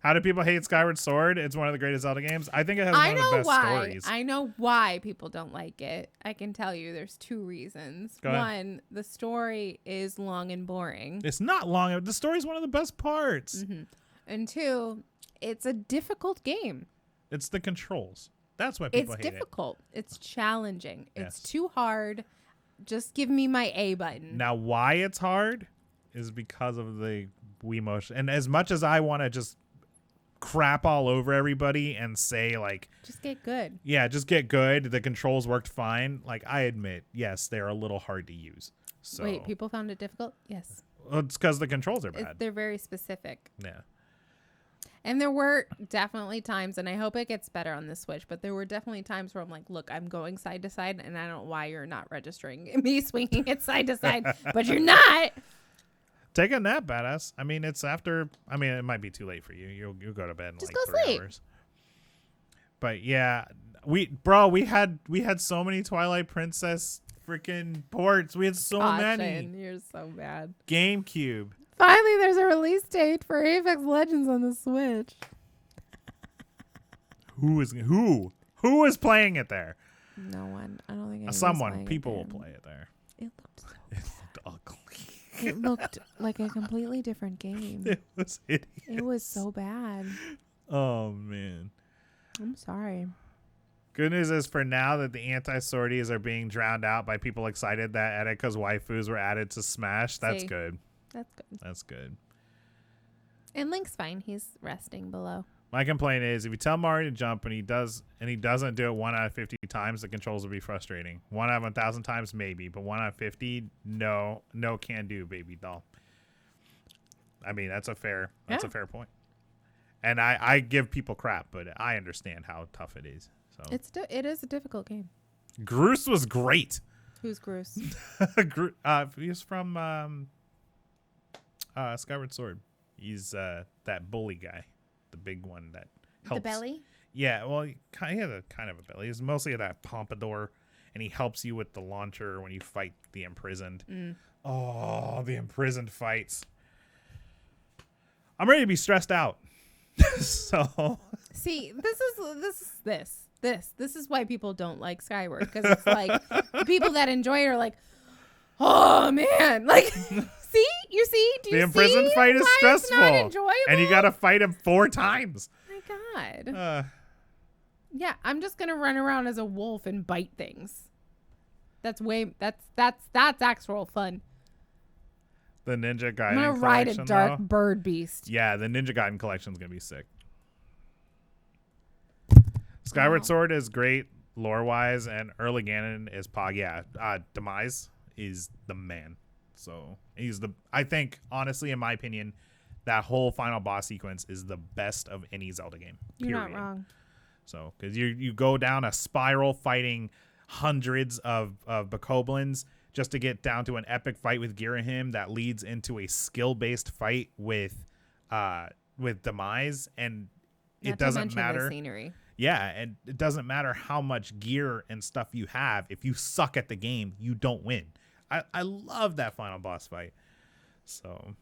[SPEAKER 1] How do people hate Skyward Sword? It's one of the greatest Zelda games. I think it has one of the best stories.
[SPEAKER 3] I know why people don't like it. I can tell you there's 2 reasons. One, the story is long and boring.
[SPEAKER 1] It's not long. The story is one of the best parts.
[SPEAKER 3] Mm-hmm. And 2, it's a difficult game.
[SPEAKER 1] It's the controls. That's why people hate it.
[SPEAKER 3] It's difficult. It's challenging.
[SPEAKER 1] Yes.
[SPEAKER 3] It's too hard. Just give me my A button.
[SPEAKER 1] Now, why it's hard is because of the Wii motion. And as much as I want to just crap all over everybody and say like
[SPEAKER 3] just get good.
[SPEAKER 1] Yeah, just get good. The controls worked fine. Like I admit, yes, they're a little hard to use. So
[SPEAKER 3] wait, people found it difficult? Yes.
[SPEAKER 1] Well, it's because the controls are bad.
[SPEAKER 3] They're very specific.
[SPEAKER 1] Yeah.
[SPEAKER 3] And there were definitely times, and I hope it gets better on the Switch, but there were definitely times where I'm like, look, I'm going side to side, and I don't know why you're not registering me swinging it side to side, but you're not.
[SPEAKER 1] Take a nap, badass. I mean, it's after. I mean, it might be too late for you. You'll go to bed in
[SPEAKER 3] Just
[SPEAKER 1] like
[SPEAKER 3] go
[SPEAKER 1] 3
[SPEAKER 3] sleep.
[SPEAKER 1] hours. But yeah, we had so many Twilight Princess freaking ports. We had so many.
[SPEAKER 3] Caution, you're so bad.
[SPEAKER 1] GameCube.
[SPEAKER 3] Finally, there's a release date for Apex Legends on the Switch.
[SPEAKER 1] Who is playing it there?
[SPEAKER 3] No one. I don't think anyone's
[SPEAKER 1] Someone.
[SPEAKER 3] playing
[SPEAKER 1] People
[SPEAKER 3] it
[SPEAKER 1] will
[SPEAKER 3] there.
[SPEAKER 1] play it there.
[SPEAKER 3] It looked so
[SPEAKER 1] It looked ugly.
[SPEAKER 3] It looked like a completely different game.
[SPEAKER 1] It was hideous.
[SPEAKER 3] It was so bad.
[SPEAKER 1] Oh man.
[SPEAKER 3] I'm sorry.
[SPEAKER 1] Good news is for now that the anti-sorties are being drowned out by people excited that Etika's waifus were added to Smash. That's
[SPEAKER 3] See,
[SPEAKER 1] good.
[SPEAKER 3] That's good.
[SPEAKER 1] That's good.
[SPEAKER 3] And Link's fine. He's resting below.
[SPEAKER 1] My complaint is if you tell Mario to jump and he doesn't do it 1 out of 50 times, the controls will be frustrating. 1 out of 1,000 times, maybe, but 1 out of 50, no can do, baby doll. I mean, that's a fair point. And I give people crap, but I understand how tough it is. So
[SPEAKER 3] It is a difficult game.
[SPEAKER 1] Groose was great.
[SPEAKER 3] Who's Groose?
[SPEAKER 1] He's from Skyward Sword. He's that bully guy. The big one that helps.
[SPEAKER 3] The belly?
[SPEAKER 1] Yeah, well, he has a kind of a belly. He's mostly that pompadour, and he helps you with the launcher when you fight the imprisoned. Oh, the imprisoned fights. I'm ready to be stressed out. So
[SPEAKER 3] See, this is why people don't like Skyward, because it's like the people that enjoy it are like, oh man, like see, you see, do you
[SPEAKER 1] the imprisoned
[SPEAKER 3] see
[SPEAKER 1] fight is
[SPEAKER 3] why
[SPEAKER 1] stressful,
[SPEAKER 3] it's not enjoyable?
[SPEAKER 1] and you got to fight him 4 times.
[SPEAKER 3] My God. Yeah, I'm just gonna run around as a wolf and bite things. That's actual fun.
[SPEAKER 1] The Ninja Gaiden
[SPEAKER 3] I'm gonna ride a
[SPEAKER 1] collection,
[SPEAKER 3] dark
[SPEAKER 1] though.
[SPEAKER 3] bird beast.
[SPEAKER 1] Yeah, the Ninja Gaiden collection is gonna be sick. Skyward Sword is great lore wise, and early Ganon is pog. Yeah, Demise is the man. So I think honestly, in my opinion, that whole final boss sequence is the best of any Zelda game.
[SPEAKER 3] You're
[SPEAKER 1] Period.
[SPEAKER 3] not wrong.
[SPEAKER 1] So because you go down a spiral fighting hundreds of bokoblins just to get down to an epic fight with Girahim that leads into a skill-based fight with Demise, and it doesn't matter.
[SPEAKER 3] The scenery.
[SPEAKER 1] Yeah, and it doesn't matter how much gear and stuff you have. If you suck at the game, you don't win. I love that final boss fight. So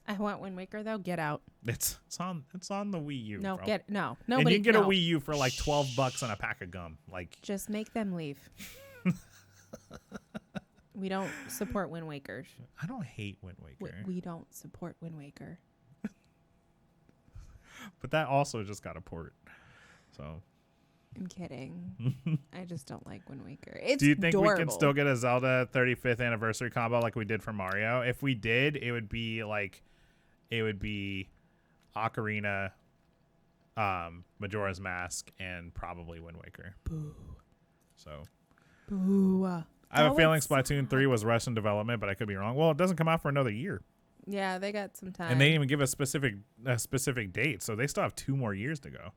[SPEAKER 3] I want Wind Waker though. Get out.
[SPEAKER 1] it's on the Wii U.
[SPEAKER 3] No,
[SPEAKER 1] bro.
[SPEAKER 3] no.
[SPEAKER 1] And
[SPEAKER 3] Nobody.
[SPEAKER 1] you can get
[SPEAKER 3] no.
[SPEAKER 1] a Wii U for like $12 and a pack of gum. Like
[SPEAKER 3] Just make them leave. We don't support Wind Waker.
[SPEAKER 1] I don't hate Wind Waker.
[SPEAKER 3] We don't support Wind Waker.
[SPEAKER 1] But that also just got a port. So
[SPEAKER 3] I'm kidding. I just don't like Wind Waker. It's
[SPEAKER 1] do you think
[SPEAKER 3] adorable.
[SPEAKER 1] we can still get a Zelda 35th anniversary combo like we did for Mario? If we did, it would be Ocarina, Majora's Mask, and probably Wind Waker.
[SPEAKER 3] Boo.
[SPEAKER 1] So
[SPEAKER 3] Boo.
[SPEAKER 1] I have a feeling Splatoon 3 was rushed in development, but I could be wrong. Well, it doesn't come out for another year.
[SPEAKER 3] Yeah, they got some time.
[SPEAKER 1] And they didn't even give a specific date, so they still have 2 more years to go.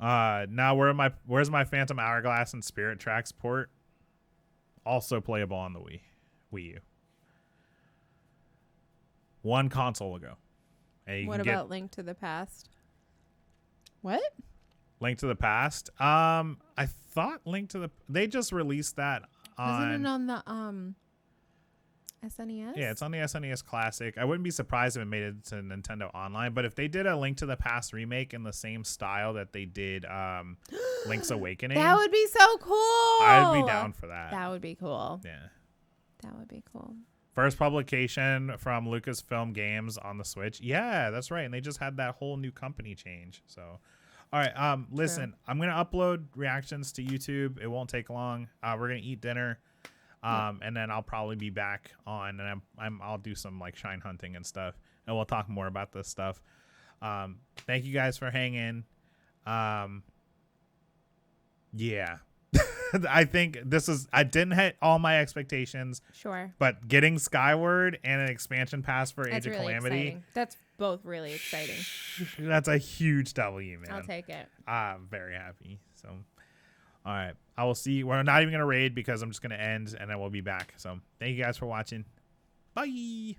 [SPEAKER 1] Now where's my Phantom Hourglass and Spirit Tracks port? Also playable on the Wii U. 1 console ago. And
[SPEAKER 3] What about Link to the Past? What?
[SPEAKER 1] Link to the Past? I thought they just released that on.
[SPEAKER 3] Isn't it on the SNES?
[SPEAKER 1] Yeah, it's on the SNES Classic. I wouldn't be surprised if it made it to Nintendo Online, but if they did a Link to the Past remake in the same style that they did Link's Awakening,
[SPEAKER 3] That would be so cool.
[SPEAKER 1] I'd be down for that.
[SPEAKER 3] That would be cool.
[SPEAKER 1] Yeah.
[SPEAKER 3] That would be cool.
[SPEAKER 1] First publication from Lucasfilm Games on the Switch. Yeah, that's right. And they just had that whole new company change. So, all right. Listen, I'm going to upload reactions to YouTube. It won't take long. We're going to eat dinner. And then I'll probably be back on, and I'll do some like shine hunting and stuff, and we'll talk more about this stuff. Thank you guys for hanging. Yeah, I think I didn't hit all my expectations.
[SPEAKER 3] Sure.
[SPEAKER 1] But getting Skyward and an expansion pass for
[SPEAKER 3] That's
[SPEAKER 1] Age of
[SPEAKER 3] really
[SPEAKER 1] Calamity.
[SPEAKER 3] exciting. That's both really exciting.
[SPEAKER 1] That's a huge W, man.
[SPEAKER 3] I'll take it.
[SPEAKER 1] I'm very happy. So, All right. I will see. We're not even going to raid because I'm just going to end and then we'll be back. So thank you guys for watching. Bye.